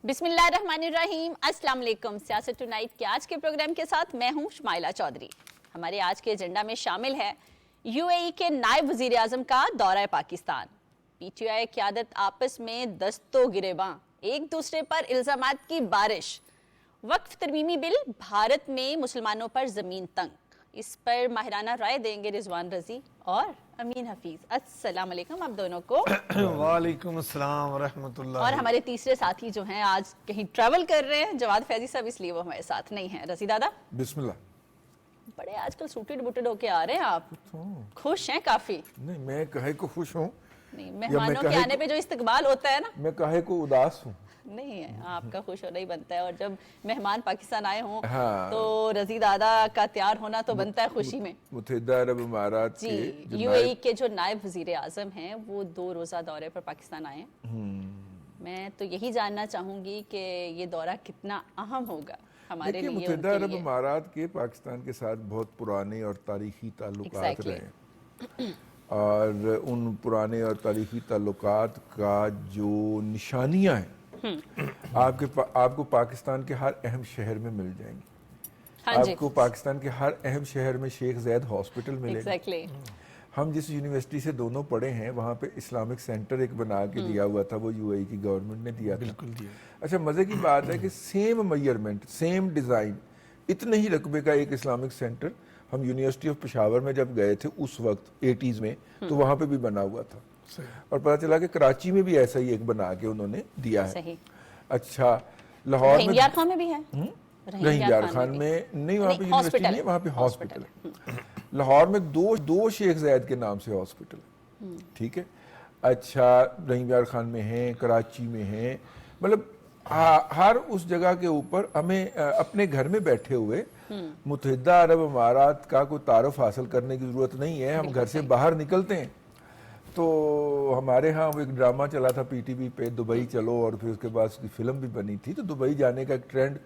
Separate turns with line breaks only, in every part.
बिस्मिल्लाहिर्रहमानिर्रहीम, अस्सलाम वालेकुम। सियासत टुनाइट के आज के प्रोग्राम के साथ मैं हूं शुमाइला चौधरी। हमारे आज के एजेंडा में शामिल है यूएई के नायब वजीर आजम का दौरा पाकिस्तान, पीटीआई क़यादत आपस में दस्तो गिरेबां, एक दूसरे पर इल्जामात की बारिश, वक्फ तरमीमी बिल, भारत में मुसलमानों पर जमीन तंग। इस पर माहिराना राय देंगे रिजवान रजी और अमीन हफीज। अस्सलाम वालेकुम आप दोनों को।
वालेकुम अस्सलाम व रहमतुल्लाह।
और हमारे तीसरे साथी जो हैं आज कहीं ट्रैवल कर रहे हैं, जवाद फैजी साहब, इसलिए वो हमारे साथ नहीं हैं। रजी दादा
बिस्मिल्लाह।
बड़े आजकल सूटेड बूटेड होके आ रहे हैं आप, खुश हैं काफी?
नहीं, मैं कहे को खुश हूँ
नहीं, मेहमानों के आने पे जो इस्तकबाल होता है ना,
मैं कहे को उदास हूँ।
नहीं है, आपका खुश होना ही बनता है। और जब मेहमान पाकिस्तान आए हों
हाँ।
तो रजी दादा का तैयार होना तो बनता है खुशी में।
मुत्तहिदा अरब इमारात
जी,
के
यूएई के जो नायब वजीर आजम हैं वो 2 रोजा दौरे पर पाकिस्तान आए हैं। मैं तो यही जानना चाहूंगी कि ये दौरा कितना अहम होगा हमारे लिए।
मुत्तहिदा अरब इमारात के पाकिस्तान के साथ बहुत पुराने और तारीखी ताल्लुकात रहे हैं और उन पुराने और तारीखी ताल्लुकात का जो निशानियां हैं आपको पाकिस्तान के हर अहम शहर में मिल जाएंगी।
हाँ
आपको पाकिस्तान के हर अहम शहर में शेख ज़ैद हॉस्पिटल मिलेगा। हम जिस यूनिवर्सिटी से दोनों पढ़े हैं वहाँ पे इस्लामिक सेंटर एक बना के दिया हुआ था, वो यूएई की गवर्नमेंट ने दिया था।
बिल्कुल दिया।
अच्छा, मज़े की बात है कि सेम मेजरमेंट, सेम डिज़ाइन, इतने ही रकबे का एक इस्लामिक सेंटर हम यूनिवर्सिटी ऑफ पेशावर में जब गए थे उस वक्त 80s में, तो वहाँ पे भी बना हुआ था। और पता चला कि कराची में भी ऐसा ही एक बना के उन्होंने दिया है।
सही।
अच्छा, लाहौर में
भी है,
रहीम खान में नहीं, वहाँ पे यूनिवर्सिटी नहीं है, वहाँ पे हॉस्पिटल है। लाहौर में दो शेख ज़ैद के नाम से हॉस्पिटल है, ठीक है। अच्छा, रहीम यार खान में है, कराची में है, मतलब हर उस जगह के ऊपर हमें अपने घर में बैठे हुए मुत्तहिदा अरब इमारात का कोई तारुफ हासिल करने की ज़रूरत नहीं है। हम घर से बाहर निकलते हैं तो हमारे यहाँ वो एक ड्रामा चला था पीटीवी पे, दुबई चलो, और फिर उसके बाद उसकी फिल्म भी बनी थी। तो दुबई जाने का एक ट्रेंड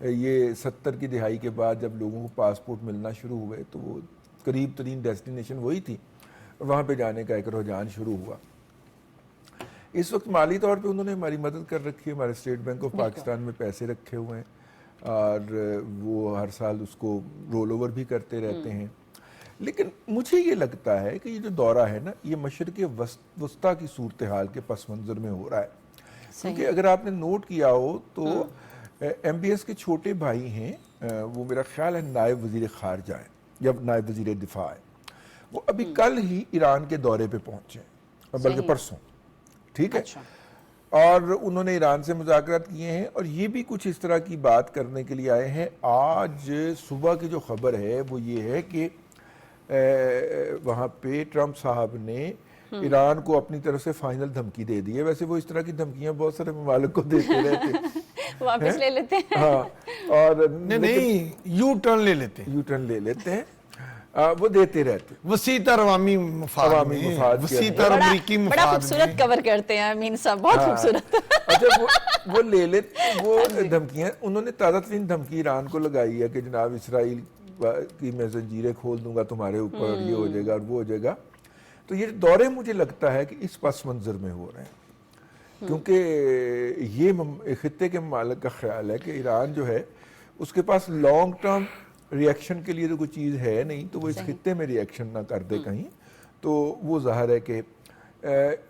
ये 70 की दिहाई के बाद जब लोगों को पासपोर्ट मिलना शुरू हुए तो वो करीब तरीन डेस्टिनेशन वही थी, वहाँ पे जाने का एक रुझान शुरू हुआ। इस वक्त माली तौर पे उन्होंने हमारी मदद कर रखी है। हमारे स्टेट बैंक ऑफ पाकिस्तान में पैसे रखे हुए हैं और वो हर साल उसको रोल ओवर भी करते रहते हैं। लेकिन मुझे ये लगता है कि ये जो दौरा है ना, ये मशरिक़ वस्ता की सूरत हाल के पस मंज़र में हो रहा है। क्योंकि अगर आपने नोट किया हो तो MBS के छोटे भाई हैं, वो मेरा ख्याल है नायब वज़ीर ख़ारजा है या नायब वज़ीर दिफा है। वो अभी कल ही ईरान के दौरे पे पहुंचे, बल्कि परसों, ठीक है। अच्छा। और उन्होंने ईरान से मुज़ाकरात किए हैं और ये भी कुछ इस तरह की बात करने के लिए आए हैं। आज सुबह की जो खबर है वो ये है कि वहाँ पे ट्रंप साहब ने ईरान को अपनी तरफ से फाइनल धमकी दे दी है। वैसे वो इस तरह की धमकियां बहुत सारे ममालिक को देते रहते
वापस ले लेते हैं।
हाँ, और
नहीं, यू टर्न ले लेते हैं, वो देते रहते। वसीतर अवामी मुफाद, वसीतर अमरीकी मुफाद।
बड़ा खूबसूरत कवर करते हैं अमीन साहब, बहुत खूबसूरत।
अच्छा, वो ले लेते, वो धमकियां, उन्होंने ताज़ा तरीन धमकी ईरान को लगाई है कि जनाब इसराइल की मैं जंजीरें खोल दूंगा तुम्हारे ऊपर, और ये हो जाएगा और वो हो जाएगा। तो ये दौरे मुझे लगता है कि इस पस मंजर में हो रहे हैं, क्योंकि ये खित्ते के मालिक का ख्याल है कि ईरान जो है उसके पास लॉन्ग टर्म रिएक्शन के लिए तो कोई चीज़ है नहीं, तो वो इस खित्ते में रिएक्शन ना कर दे कहीं। तो वो ज़ाहिर है कि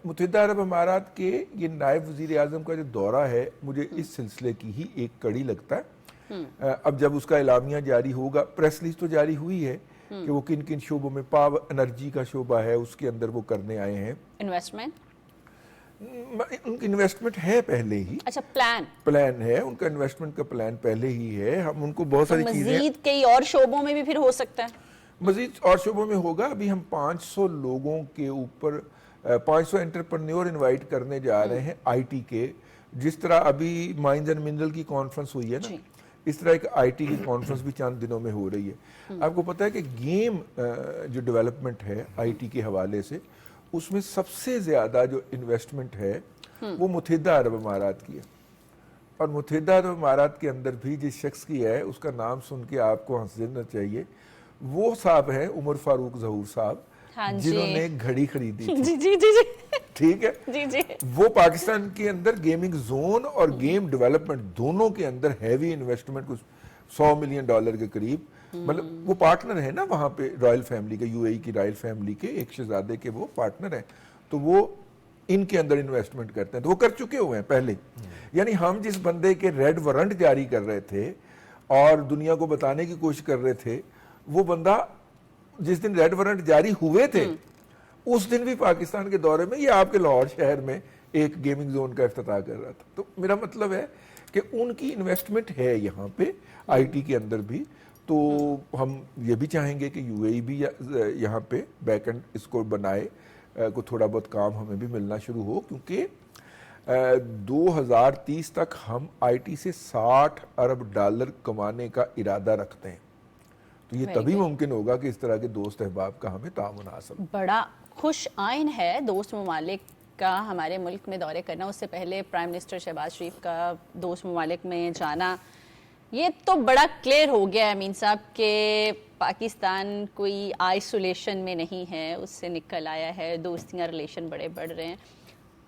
मुत्तहिदा अरब इमारात के ये नायब वज़ीर आज़म का जो दौरा है, मुझे इस सिलसिले की ही एक कड़ी लगता है। अब जब उसका एलामिया जारी होगा, प्रेस लिस्ट तो जारी हुई है कि वो किन किन शोबों में, पावर एनर्जी का शोबा है उसके अंदर वो करने आए हैं इन्वेस्टमेंट। उनकी इन्वेस्टमेंट है पहले ही। अच्छा, प्लान है उनका, इन्वेस्टमेंट का प्लान पहले ही है। हम उनको बहुत सारी चीजें,
मजीद कई और शोबों में भी फिर हो सकता है,
मजीद और शोबों में होगा। अभी हम 500 लोगों के ऊपर 500 एंटरप्रेन्योर इनवाइट करने जा रहे हैं IT के। जिस तरह अभी माइंस एंड मिनरल की कॉन्फ्रेंस हुई है ना, इस तरह एक IT की कॉन्फ्रेंस भी चंद दिनों में हो रही है। आपको पता है कि गेम जो डेवलपमेंट है IT के हवाले से, उसमें सबसे ज़्यादा जो इन्वेस्टमेंट है वो मुत्तहिदा अरब इमारात की है। और मुत्तहिदा अरब इमारात के अंदर भी जिस शख्स की है, उसका नाम सुन के आपको हंस देना चाहिए। वो साहब हैं उमर फारूक ज़हूर साहब,
हाँ जी।
जिन्होंने घड़ी खरीदी थी।
जी जी जी जी
ठीक है
जी जी।
वो पाकिस्तान के अंदर गेमिंग जोन और गेम डेवलपमेंट दोनों के अंदर हैवी इन्वेस्टमेंट कुछ $100 मिलियन के करीब, मतलब वो पार्टनर है ना वहां पे रॉयल फैमिली के, यूएई की रॉयल फैमिली के एक शहजादे के वो पार्टनर है, तो वो इनके अंदर इन्वेस्टमेंट करते हैं, तो वो कर चुके हुए हैं पहले। यानी हम जिस बंदे के रेड वारंट जारी कर रहे थे और दुनिया को बताने की कोशिश कर रहे थे, वो बंदा जिस दिन रेड वारंट जारी हुए थे उस दिन भी पाकिस्तान के दौरे में ये आपके लाहौर शहर में एक गेमिंग जोन का इफ्तिताह कर रहा था। तो मेरा मतलब है कि उनकी इन्वेस्टमेंट है यहाँ पे आईटी के अंदर भी, तो हम ये भी चाहेंगे कि यूएई भी यहाँ पे बैकएंड इसको बनाए, को थोड़ा बहुत काम हमें भी मिलना शुरू हो, क्योंकि 2030 तक हम आईटी से $60 अरब कमाने का इरादा रखते हैं। तो ये तभी मुमकिन होगा कि इस तरह के दोस्त अहबाब का हमें तामुन हासिल।
बड़ा खुश आइन है दोस्त ममालिक का हमारे मुल्क में दौरे करना। उससे पहले प्राइम मिनिस्टर शहबाज शरीफ का दोस्त ममालिक में जाना, ये तो बड़ा क्लियर हो गया है अमीन साहब के पाकिस्तान कोई आइसोलेशन में नहीं है, उससे निकल आया है, दोस्तियाँ रिलेशन बड़े बढ़ रहे हैं।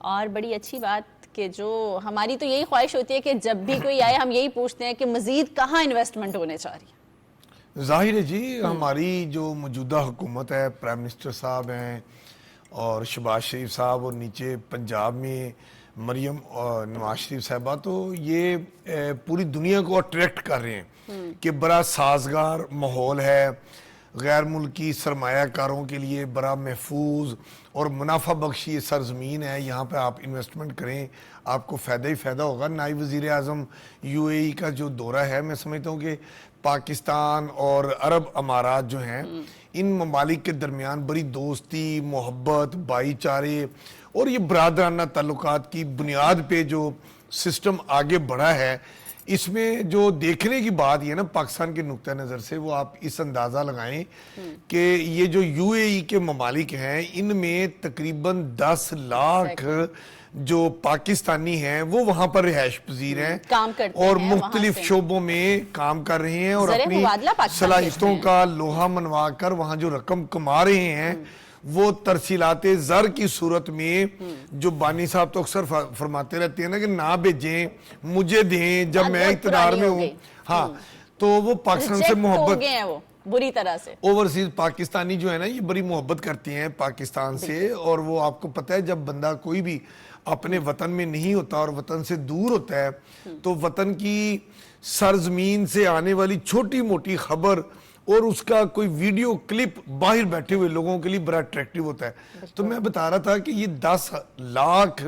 और बड़ी अच्छी बात कि जो हमारी तो यही ख्वाहिश होती है कि जब भी कोई आए हम यही पूछते हैं कि मज़ीद कहाँ इन्वेस्टमेंट होने चाहिए।
जाहिर है जी, हमारी जो मौजूदा हुकूमत है, प्राइम मिनिस्टर साहब हैं और शहबाज शरीफ साहब, और नीचे पंजाब में मरियम और नवाज शरीफ साहबा, तो ये पूरी दुनिया को अट्रैक्ट कर रहे हैं कि बड़ा साजगार माहौल है, गैर मुल्की सरमायाकारों के लिए बड़ा महफूज और मुनाफा बख्श ये सरजमीन है, यहाँ पे आप इन्वेस्टमेंट करें, आपको फ़ायदा ही फ़ायदा होगा। नायब वज़ीर आज़म यूएई का जो दौरा है, मैं समझता हूँ कि पाकिस्तान और अरब अमारात जो हैं, इन ममालिक के दरमियान बड़ी दोस्ती, मोहब्बत, भाईचारे और ये बरादराना ताल्लुकात की बुनियाद पे जो सिस्टम आगे बढ़ा है, इसमें जो देखने की बात ये ना पाकिस्तान के नुक्ता नज़र से, वो आप इस अंदाज़ा लगाएं कि ये जो यूएई के ममालिक हैं, इनमें तकरीबन 10 लाख जो पाकिस्तानी हैं वो वहां पर रिहाइश पजीर हैं,
काम करते
और
हैं,
मुख्तलिफ शोबों में काम कर रहे हैं और अपनी सलाहियतों का लोहा मनवा कर वहां जो रकम कमा रहे हैं वो तरसीलाते ज़र की सूरत में, जो बानी साहब तो अक्सर फरमाते रहते हैं ना कि ना भेजें मुझे दें जब मैं इक़्तिदार में हूँ। हाँ, तो वो पाकिस्तान से मोहब्बत
बुरी तरह से,
ओवरसीज पाकिस्तानी जो है ना, ये बड़ी मोहब्बत करती हैं पाकिस्तान से। और वो आपको पता है, जब बंदा कोई भी अपने वतन में नहीं होता और वतन से दूर होता है, तो वतन की सरजमीन से आने वाली छोटी मोटी खबर और उसका कोई वीडियो क्लिप बाहर बैठे हुए लोगों के लिए बड़ा अट्रैक्टिव होता है। तो मैं बता रहा था कि ये 10 लाख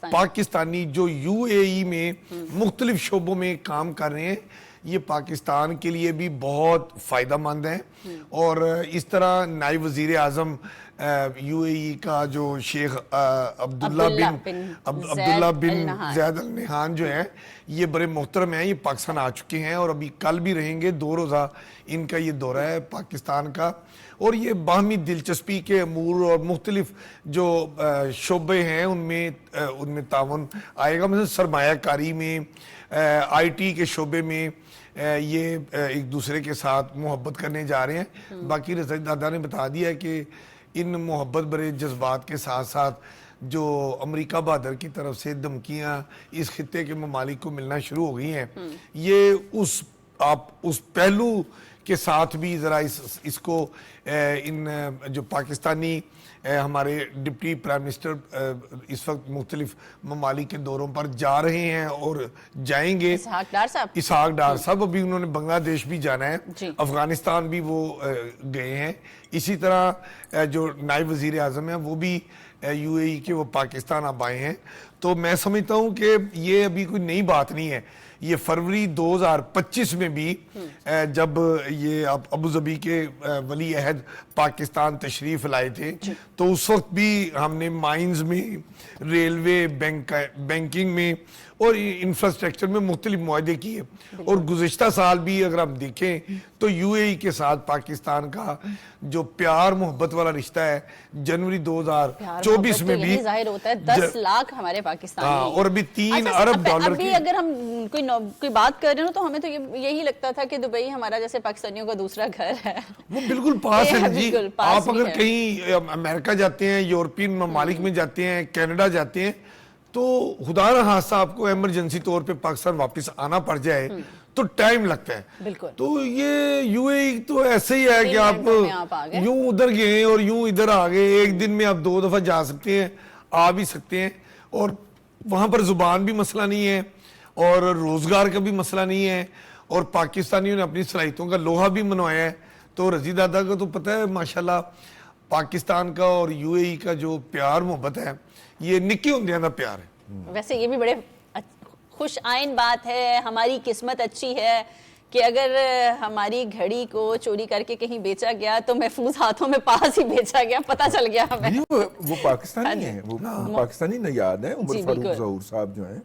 पाकिस्तानी जो यूएई में मुख्तलिफ शोबों में काम कर रहे हैं, ये पाकिस्तान के लिए भी बहुत फ़ायदेमंद है। और इस तरह नायब वज़ीर आज़म यूएई का जो शेख अब्दुल्ला बिन ज़ैद अल नहान जो है, ये बड़े मोहतरम हैं, ये पाकिस्तान आ चुके हैं और अभी कल भी रहेंगे। 2 रोज़ा इनका ये दौरा है पाकिस्तान का, और ये बाहमी दिलचस्पी के अमूर और मुख्तलिफ जो शोबे हैं उनमें तावन आएगा। मतलब सरमायाकारी में, आईटी के शोबे में ये एक दूसरे के साथ मोहब्बत करने जा रहे हैं। बाकी रज़ीद दादा ने बता दिया है कि इन मोहब्बत भरे जज्बात के साथ साथ जो अमेरिका बहादुर की तरफ से धमकियाँ इस खित्ते के ममालिक को मिलना शुरू हो गई हैं, ये उस पहलू के साथ भी ज़रा इसको इन जो पाकिस्तानी हमारे डिप्टी प्राइम मिनिस्टर इस वक्त मुख्तलिफ ममालिक के दौरों पर जा रहे हैं और जाएंगे। इसहाक डार साहब अभी उन्होंने बांग्लादेश भी जाना है, अफगानिस्तान भी वो गए हैं। इसी तरह जो नायब वज़ीर आज़म है वो भी यूएई के, वो पाकिस्तान अब आए हैं। तो मैं समझता हूँ कि ये अभी कोई नई बात नहीं है। ये फरवरी 2025 में भी जब ये अबू धाबी के वली अहद पाकिस्तान तशरीफ लाए थे, तो उस वक्त भी हमने माइंस में, रेलवे, बैंकिंग में और इंफ्रास्ट्रक्चर में मुख्तलिफ मुआहदे किए। और गुज़िश्ता साल भी अगर हम देखें तो यूएई के साथ पाकिस्तान का जो प्यार मोहब्बत वाला रिश्ता है, जनवरी 2024 में भी
जाहिर होता है। 10 लाख हमारे पाकिस्तानी।
हाँ, और अभी 3
अच्छा,
अरब डॉलर
अभी
की।
अगर हम कोई बात कर रहे हो तो हमें तो यही लगता था कि दुबई हमारा जैसे पाकिस्तानियों का दूसरा घर है।
वो बिल्कुल पास है ना जी।
बिल्कुल पास
आप
भी
अगर
है।
कहीं अमेरिका जाते हैं, यूरोपियन ममालिक में जाते हैं, कनाडा जाते हैं, तो खुदा न खास्ता आपको इमरजेंसी तौर पे पाकिस्तान वापस आना पड़ जाए तो टाइम लगता है।
बिल्कुल।
तो ये यूएई तो ऐसे ही है कि
3 घंटों में आप आ गए।
आप यूं उधर गए और यूं इधर आ गए। एक दिन में आप 2 दफा जा सकते हैं, आ भी सकते हैं, और वहां पर जुबान भी मसला नहीं है और रोजगार का भी मसला नहीं है, और पाकिस्तानियों ने अपनी सलाहियतों का लोहा भी मनवाया है। तो रजी दादा को तो पता है माशाल्लाह पाकिस्तान का और यूएई का जो प्यार मोहब्बत है, ये निक्के होंदे का प्यार है।
वैसे ये भी बड़े खुश आइन बात है, हमारी किस्मत अच्छी है कि अगर हमारी घड़ी को चोरी करके कहीं बेचा गया तो महफूज हाथों में पास ही बेचा गया, पता चल गया हमें।
नहीं, वो पाकिस्तानी है, वो पाकिस्तानी नयाद है, उमर
जी,
फारूक
बिल्कुल।
ज़हूर साहब जो हैं।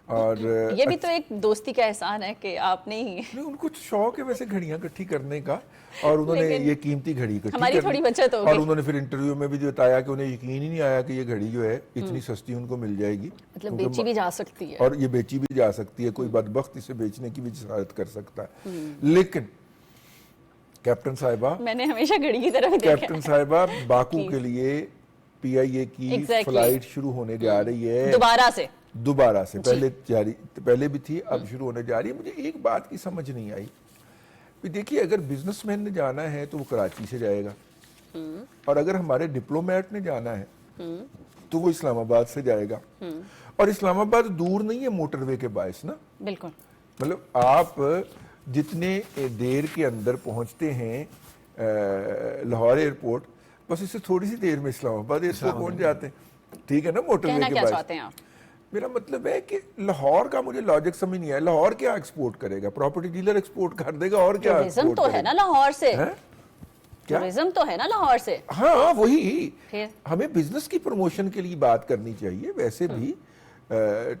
और
ये भी तो एक दोस्ती का एहसान है कि आपने ही
नहीं, उनको शौक है वैसे घड़ियां इकट्ठी करने का, और उन्होंने
लेकिन
ये कीमती घड़ी इकट्ठी
हमारी
कर ली।
थोड़ी बचत हो
और
गई।
उन्होंने फिर इंटरव्यू में भी जो बताया कि उन्हें यकीन ही नहीं आया कि ये घड़ी जो है इतनी सस्ती उनको मिल जाएगी,
मतलब
क्योंकि
बेची भी जा सकती है।
और ये बेची भी जा सकती है, कोई बदबख्त इसे बेचने की भी जसारत कर सकता है। लेकिन कैप्टन साहिबा,
मैंने हमेशा घड़ी की तरफ ही देखा
कैप्टन
है।
साहिबा बाकू के लिए पीआईए की
Exactly.
फ्लाइट शुरू होने जा रही है
दोबारा से
पहले भी थी, अब शुरू होने जा रही है। मुझे एक बात की समझ नहीं आई कि देखिए, अगर बिजनेसमैन ने जाना है तो वो कराची से जाएगा, और अगर हमारे डिप्लोमेट ने जाना है तो वो इस्लामाबाद से जाएगा, और इस्लामाबाद दूर नहीं है मोटरवे के बायस ना।
बिल्कुल।
मतलब आप जितने देर के अंदर पहुंचते हैं लाहौर एयरपोर्ट, बस इससे थोड़ी सी देर में इस्लामाबाद एयरपोर्ट पहुंच जाते हैं, ठीक है ना, मोटरवे
कहना
के
क्या
बायस।
चाहते हैं आप?
मेरा मतलब है कि लाहौर का मुझे लॉजिक समझ नहीं आया। लाहौर क्या एक्सपोर्ट करेगा? प्रॉपर्टी डीलर एक्सपोर्ट कर देगा, और क्या
टूरिज्म
एक्सपोर्ट
तो है ना लाहौर से।
हैं? क्या?
टूरिज्म तो है ना लाहौर से।
हाँ, वही।
फिर?
हमें बिजनेस की प्रमोशन के लिए बात करनी चाहिए। वैसे भी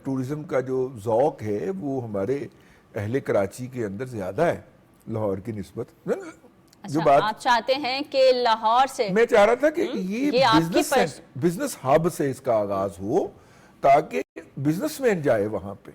टूरिज्म का जो जौक है वो हमारे अहले कराची के अंदर ज्यादा है लाहौर की निस्बत। जो
अच्छा,
बात
आप चाहते हैं कि लाहौर से
मैं चाह रहा था कि
ये आपकी
बिजनेस हब से इसका आगाज हो, ताकि बिजनेसमैन जाए वहां पे।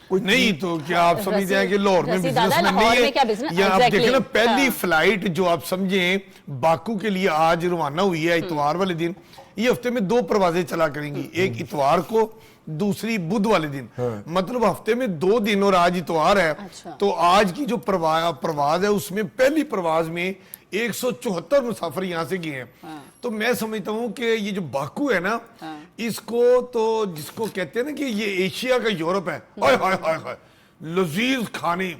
कोई
नहीं तो क्या आप समझ जाए कि लाहौर में
रसीद
बिजनेसमैन
दादा,
नहीं
लाहौर
है?
में क्या business-
या आप
Exactly,
देखें ना, पहली
हाँ।
फ्लाइट जो आप समझे बाकू के लिए आज रवाना हुई है इतवार वाले दिन। ये हफ्ते में 2 परवाजें चला करेंगी, एक इतवार को, दूसरी बुध वाले दिन। मतलब हफ्ते में 2 दिन, और आज इतवार है।
अच्छा।
तो आज की जो परवाज है उसमें पहली परवाज में 174 मुसाफिर यहाँ से गए हैं। तो मैं समझता हूँ कि ये जो बाकू है ना, इसको तो जिसको कहते हैं ना कि ये एशिया का यूरोप है। हाय हाय हाय हाय, लजीज खाने,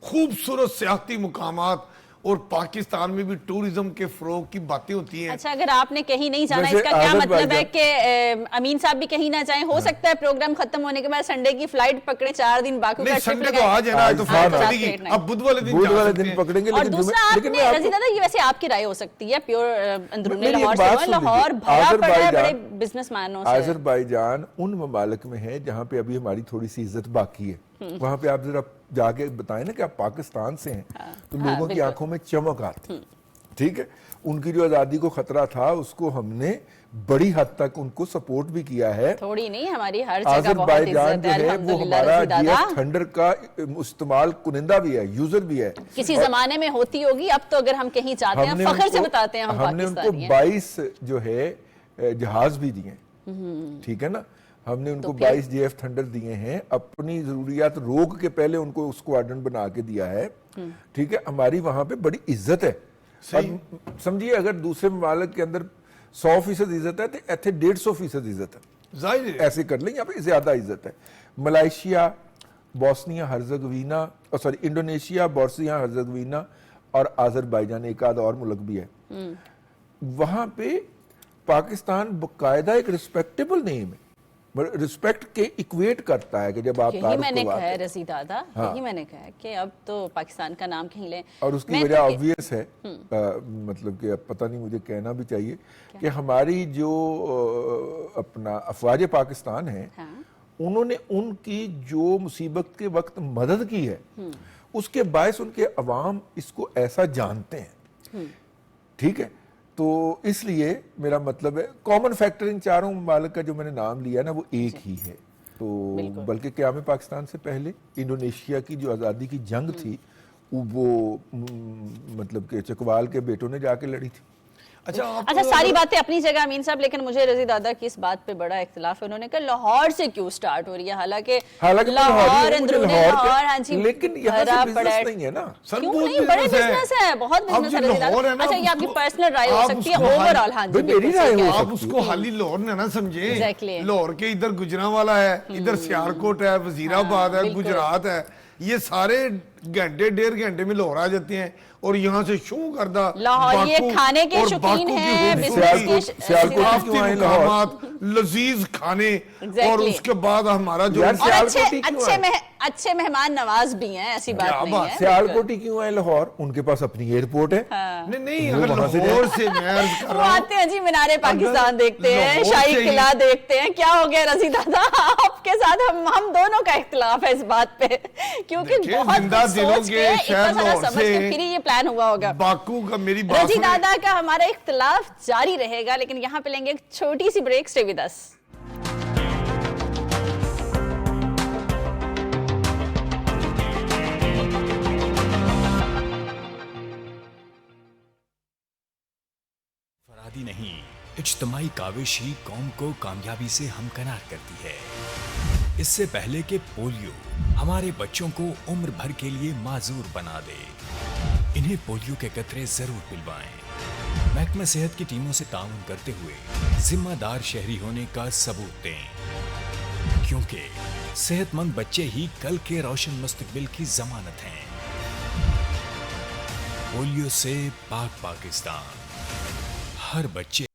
खूबसूरत सियाहती मुकामात, और पाकिस्तान में भी टूरिज्म के फरोग की बातें होती हैं।
अच्छा, अगर आपने कहीं नहीं जाना,
वैसे
इसका क्या
आज़ाद
मतलब है
भाईजान-
कि अमीन साहब भी कहीं ना जाएं? हो सकता है प्रोग्राम खत्म होने के बाद संडे की फ्लाइट पकड़े, 4 दिन बाकू का
नहीं,
ट्रिप
संडे तो
लगाएं।
आज है ना, आज तो
आज
फ्लाइट
हाँ,
चलेगी।
फ्लाइट
अब बुध वाले दिन
बुध
जा
वाले
सकते
दिन
हैं।
पकड़ेंगे।
और
लेकिन
दूसरा,
लेकिन मैं
आपने
आपको-
रजी दादा, ये वैसे आपकी राय हो सकती है, प्योर अंदरूनी
मेरी एक
लाहौर
बात
से।
सुन लीजिए।
लाहौर भरा पड़ा है बड़े
आज़रबाईजान-
बिजनेसमैनों से।
आज़रबाईजान उन ममालिक में है जहाँ पे अभी हमारी थोड़ी सी इज्जत बाकी है। वहां पे आप जरा जाके बताएं ना कि आप पाकिस्तान से हैं, तो लोगों की
बिल्कुल।
आंखों में चमक आती। ठीक है, उनकी जो आजादी को खतरा था उसको हमने बड़ी हद तक उनको सपोर्ट भी किया है।
थोड़ी नहीं, हमारी हर जगह बहुत
आज़रबाईजान
इज्जत
जो
है,
है वो
अल्हम्दुलिल्लाह
हमारा
रजी दादा।
जीएफ थंडर का इस्तेमाल कुनिंदा भी है, यूजर भी है।
किसी जमाने में होती होगी, अब तो अगर हम कहीं जाते हैं फख्र से बताते हैं हम
हमने उनको
पाकिस्तानी हैं।
22 जो है जहाज भी दिए, ठीक है ना। हमने उनको 22 जेएफ थंडर दिए हैं, अपनी जरूरियात रोक के पहले उनको स्क्वाड्रन बना के दिया है। ठीक है, हमारी वहां पे बड़ी इज्जत है। अब समझिए, अगर दूसरे ममालिक के अंदर 100% इज्जत है तो इतने 150% इज्जत है।
जाहिर है।
ऐसे कर लें, यहाँ पे ज्यादा इज्जत है। Malaysia, Bosnia Herzegovina, sorry Indonesia, Bosnia Herzegovina और आज़रबाईजान, एक आध और मुल्क भी है, वहां पे पाकिस्तान बकायदा एक रिस्पेक्टेबल नेम है, रिस्पेक्ट के इक्वेट करता है कि जब आप
यही मैंने कहा है रजी दादा, यही मैंने कहा है कि अब तो पाकिस्तान का नाम कहीं लें।
और उसकी
मैं
वजह
तो
ऑब्वियस है, मतलब कि अब पता नहीं, मुझे कहना भी चाहिए कि हमारी जो अपना अफवाज पाकिस्तान है, उन्होंने उनकी जो मुसीबत के वक्त मदद की है, उसके बायस उनके अवाम इसको ऐसा जानते हैं। ठीक है, तो इसलिए मेरा मतलब है कॉमन फैक्टर इन चारों ममालिक का जो मैंने नाम लिया ना वो एक ही है। तो बल्कि क़याम पाकिस्तान से पहले इंडोनेशिया की जो आज़ादी की जंग थी वो मतलब कि चकवाल के बेटों ने जाके लड़ी थी।
अच्छा सारी बातें अपनी जगह अमीन साहब, लेकिन मुझे रजी दादा की इस बात पे बड़ा इख्तिलाफ है। उन्होंने कहा लाहौर से क्यों स्टार्ट हो रही है, हालांकि लाहौर अंदरूनी लाहौर, हाँ जी,
लेकिन यहाँ से बिजनेस नहीं है ना सर।
क्यों नहीं, बड़े बिजनेस है, बहुत बिजनेस है रजी दादा। अच्छा ये आपकी पर्सनल राय हो सकती है, ओवरऑल हाँ जी
मेरी राय हो,
आप उसको खाली लाहौर ने ना समझे। लाहौर के इधर गुजरांवाला है, इधर सियालकोट है, वजीराबाद है, गुजरात है, ये सारे घंटे 1.5 घंटे में लाहौर आ जाते हैं और यहाँ से शो करदा
लाहौर ये खाने के शौकीन हैं, बिजनेस के
लजीज खाने और उसके बाद हमारा जो
अच्छे मेहमान नवाज भी हैं, ऐसी बात नहीं है।
सियालकोटी क्यों है लाहौर, उनके पास अपनी एयरपोर्ट है।
नहीं अगर लाहौर से
वो आते हैं जी, मीनारे पाकिस्तान देखते हैं, शाही किला देखते हैं। क्या हो गया रजी दादा, आपके साथ हम दोनों का इख्तिलाफ है इस बात पे, क्योंकि बहुत सोच के इतना सारा समझ के फिर ये प्लान हुआ होगा।
बाकू का मेरी बात
रजी दादा का हमारा इख्तिलाफ जारी रहेगा, लेकिन यहाँ पे लेंगे एक छोटी सी ब्रेक। Stay with us.
फरादी नहीं, इज्तिमाई काविश ही कौम को कामयाबी से हमकनार करती है। इससे पहले कि पोलियो हमारे बच्चों को उम्र भर के लिए माजूर बना दे, इन्हें पोलियो के कतरे जरूर पिलवाएं। महकमा सेहत की टीमों से ताउन करते हुए जिम्मेदार शहरी होने का सबूत दें, क्योंकि सेहतमंद बच्चे ही कल के रोशन मुस्तकबिल की जमानत हैं। पोलियो से पाक पाकिस्तान, हर बच्चे।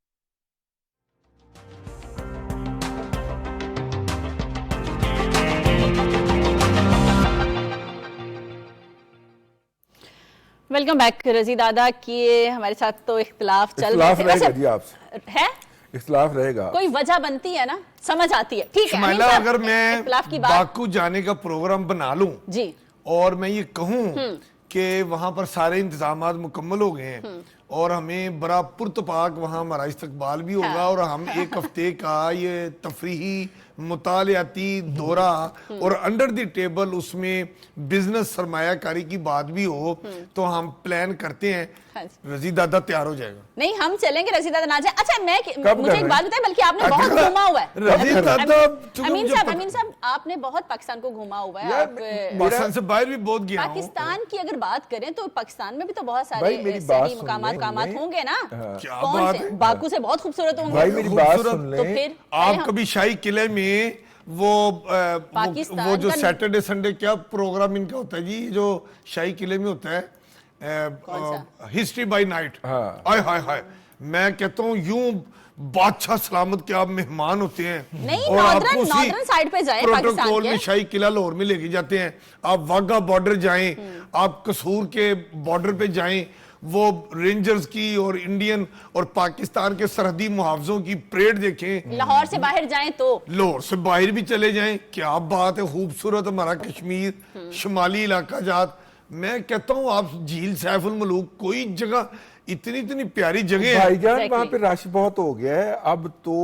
वेलकम बैक रजी दादा। की हमारे साथ तो इख्तिलाफ चल
रहा है, इख्तिलाफ रहेगा,
कोई वजह बनती है ना, समझ आती है, ठीक है।
शुमाइला, अगर मैं बाकू जाने का प्रोग्राम बना लूं
जी और
मैं ये कहूं कि वहां पर सारे इंतजाम मुकम्मल हो गए हैं और हमें बड़ा पुरतपाक वहाँ हमारा इस्तकबाल भी होगा, और हम एक हफ्ते का ये तफरीही मुतालियाती दौरा और अंडर द टेबल उसमें बिजनेस सरमायाकारी की बात भी हो, तो हम प्लान करते हैं। रजी दादा तैयार हो जाएगा।
नहीं हम चलेंगे, रजी दादा ना जाए। अच्छा मुझे एक बात बताएं, बल्कि आपने बहुत घूमा हुआ है
रजी दादा।
अमीन साहब आपने बहुत पाकिस्तान को घूमा हुआ है,
पाकिस्तान से बाहर भी बहुत गया।
पाकिस्तान की अगर बात करें तो पाकिस्तान में भी तो बहुत सारे सही मुकामात होंगे ना। कौन से? बाकू से बहुत खूबसूरत होंगे।
भाई मेरी बात सुन ले,
तो फिर
आप कभी शाही किले में वो जो सैटरडे संडे क्या प्रोग्राम इनका होता है जी, जो शाही किले में होता है, हिस्ट्री बाय नाइट। हाय हाय हाय, मैं कहता हूँ यूं बादशाह सलामत के आप मेहमान होते हैं।
नहीं,
और आपको
नॉर्दर्न साइड पे जाएं,
प्रोटोकॉल में शाही किला लाहौर में लेके जाते हैं। आप वाघा बॉर्डर जाएं, आप कसूर के बॉर्डर पे जाएं, वो रेंजर्स की और इंडियन और पाकिस्तान के सरहदी मुहावजों की परेड देखें।
लाहौर से बाहर जाएं तो
लाहौर से बाहर भी चले जाएं, क्या बात है, खूबसूरत हमारा कश्मीर, शुमाली इलाका जात। मैं कहता हूँ आप झील सैफुल मलूक, कोई जगह इतनी प्यारी जगह है
भाईजान, वहाँ पे रश बहुत हो गया है। अब तो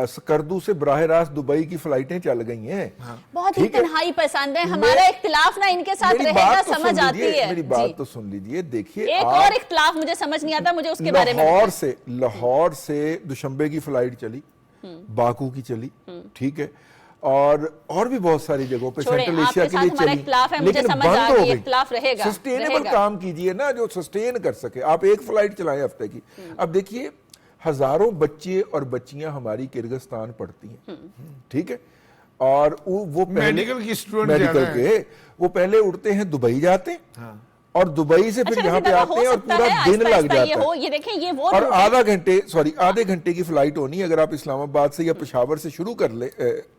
स्कर्दू से बराह रास्त दुबई की फ्लाइटें चल गई हैं।
बहुत ही तन्हाई पसंद है। हमारा इख्तिलाफ ना इनके साथ रहेगा, समझ आती है।
मेरी बात तो सुन लीजिए। देखिए
एक और इख्तिलाफ मुझे समझ नहीं आता, मुझे उसके बारे में।
लाहौर से दुशंबे की फ्लाइट चली, बाकू की चली, ठीक है, और भी बहुत सारी जगहों पे सेंट्रल एशिया के लिए चली, लेकिन बंद हो गई। सस्टेनेबल काम कीजिए ना, जो सस्टेन कर सके। आप एक फ्लाइट चलाएं हफ्ते की। अब देखिए हजारों बच्चे और बच्चियां हमारी किर्गिस्तान पढ़ती हैं, ठीक है, और वो
मेडिकल की स्टूडेंट
के वो पहले उड़ते हैं, दुबई जाते हैं, और दुबई से फिर यहाँ पे आते हैं और पूरा दिन लग जाता है।
ये देखें, ये वो
और आधे घंटे की फ्लाइट होनी। अगर आप इस्लामाबाद से या पेशावर से शुरू कर ले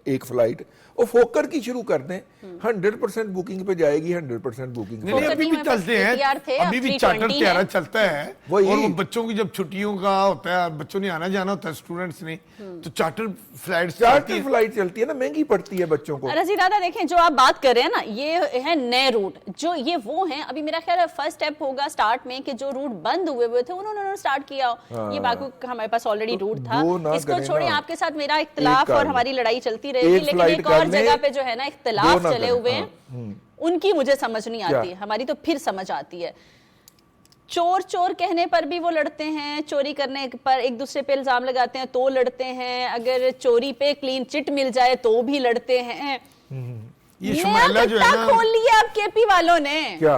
एक फ्लाइट, वो फोकर की शुरू कर दें, 100% बुकिंग पे जाएगी। 100% बुकिंग
अभी भी चलते हैं, अभी भी चार्टर तैयारा चलता है। और वो बच्चों की जब छुट्टियों का होता है, बच्चों ने आना जाना होता है, स्टूडेंट्स ने, तो चार्टर फ्लाइट
चलती है ना, महंगी पड़ती है बच्चों को।
रजी दादा देखें, जो आप बात कर रहे हैं ना, ये है नए रूट, जो ये वो हैं। अभी मेरा ख्याल फर्स्ट स्टेप होगा स्टार्ट में कि जो रूट बंद हुए थे उन्होंने स्टार्ट किया हो। ये बाकी हमारे पास ऑलरेडी रूट था, इसको छोड़े आपके साथ मेरा इख्तिलाफ और हमारी लड़ाई चलती रहेगी, लेकिन एक और जगह पे जो है ना इख्तिलाफ चले हुए हैं उनकी मुझे समझ नहीं आती, हमारी तो फिर समझ आती है। चोर चोर कहने पर भी वो लड़ते हैं, चोरी करने पर एक दूसरे पे इल्जाम लगाते हैं तो लड़ते हैं, अगर चोरी पे क्लीन चिट मिल जाए तो भी लड़ते हैं।
ये शुमाइला जो है ना,
खोल लिया अब केपी वालों ने,
क्या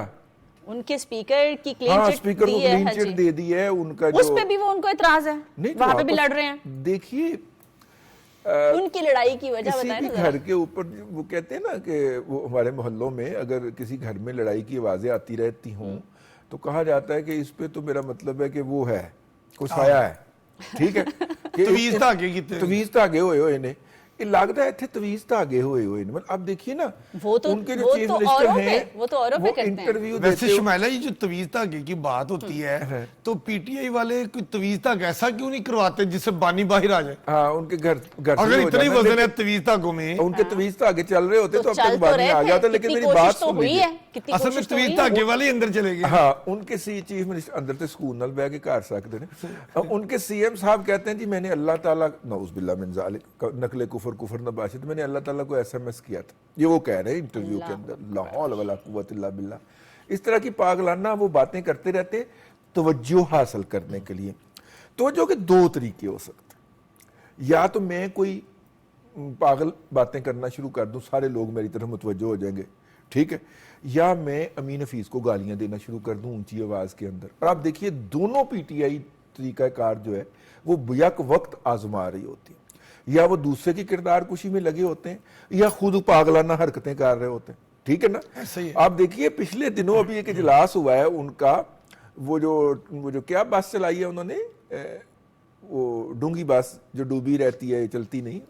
उनके स्पीकर की क्लीन चिट
स्पीकर को क्लीन चिट दे दी है उनका,
उस पे भी वो उनको एतराज है, वहां पे भी लड़ रहे हैं।
देखिए
उनकी लड़ाई की वजह बताएं
किसी भी घर के ऊपर वो कहते हैं ना कि वो हमारे मोहल्लों में अगर किसी घर में लड़ाई की आवाजें आती रहती हों तो कहा जाता है कि इस पे तो मेरा मतलब है कि वो है कुछ आया है, ठीक है
तवीज धागे कीते,
तवीज धागे होए ने, ये लगता है इतने तवीज धागे होए मतलब अब देखिए ना
वो तो
उनके जो चीफ मिनिस्टर हैं
वो तो औरों पे करते हैं
इंटरव्यू
वैसे शुमाइला ये जो तवीज धागे की बात होती है तो पीटीआई वाले कोई तवीज धागा ऐसा क्यों नहीं करवाते जिससे बानी बाहर आ जाए?
हाँ उनके घर
अगर इतना ही वजन है तवीज धागों में,
उनके तवीज धागे चल रहे होते तो अब तक बानी आ गया था, लेकिन मेरी बात सुन लीजिए,
असल में तवीज धागे वाले अंदर चले गए।
हाँ उनके चीफ मिनिस्टर अंदर ते स्कूल नाल बैठ के कर सकते हैं। उनके सीएम साहब कहते हैं जी मैंने अल्लाह ताला नऊज़ बिल्लाह मिन ज़ालिक नकले कुफर न बाशिद, मैंने अल्लाह ताला को एसएमएस किया था, ये वो कह रहे हैं इंटरव्यू के अंदर, ला हौल वला कुव्वत इल्ला बिल्लाह। इस तरह की पागलाना वो बातें करते रहते तवज्जो हासिल करने के लिए। तवज्जो के दो तरीके हो सकते, या तो मैं कोई पागल बातें करना शुरू कर दूं, सारे लोग मेरी तरफ मुतवज्जो हो जाएंगे, ठीक है, या मैं अमीन हफीज को गालियां देना शुरू कर दूं ऊंची आवाज के अंदर। और आप देखिए दोनों पीटीआई तरीकाकार जो है वो यक वक्त आजमा रही होती है, या वो दूसरे की किरदार कुशी में लगे होते हैं या खुद पागलाना हरकतें कर रहे होते हैं, ठीक है ना। आप देखिए पिछले दिनों अभी एक इजलास हुआ है उनका, वो जो क्या बस चलाई है उन्होंने, वो डूंगी बस जो डूबी रहती है चलती नहीं,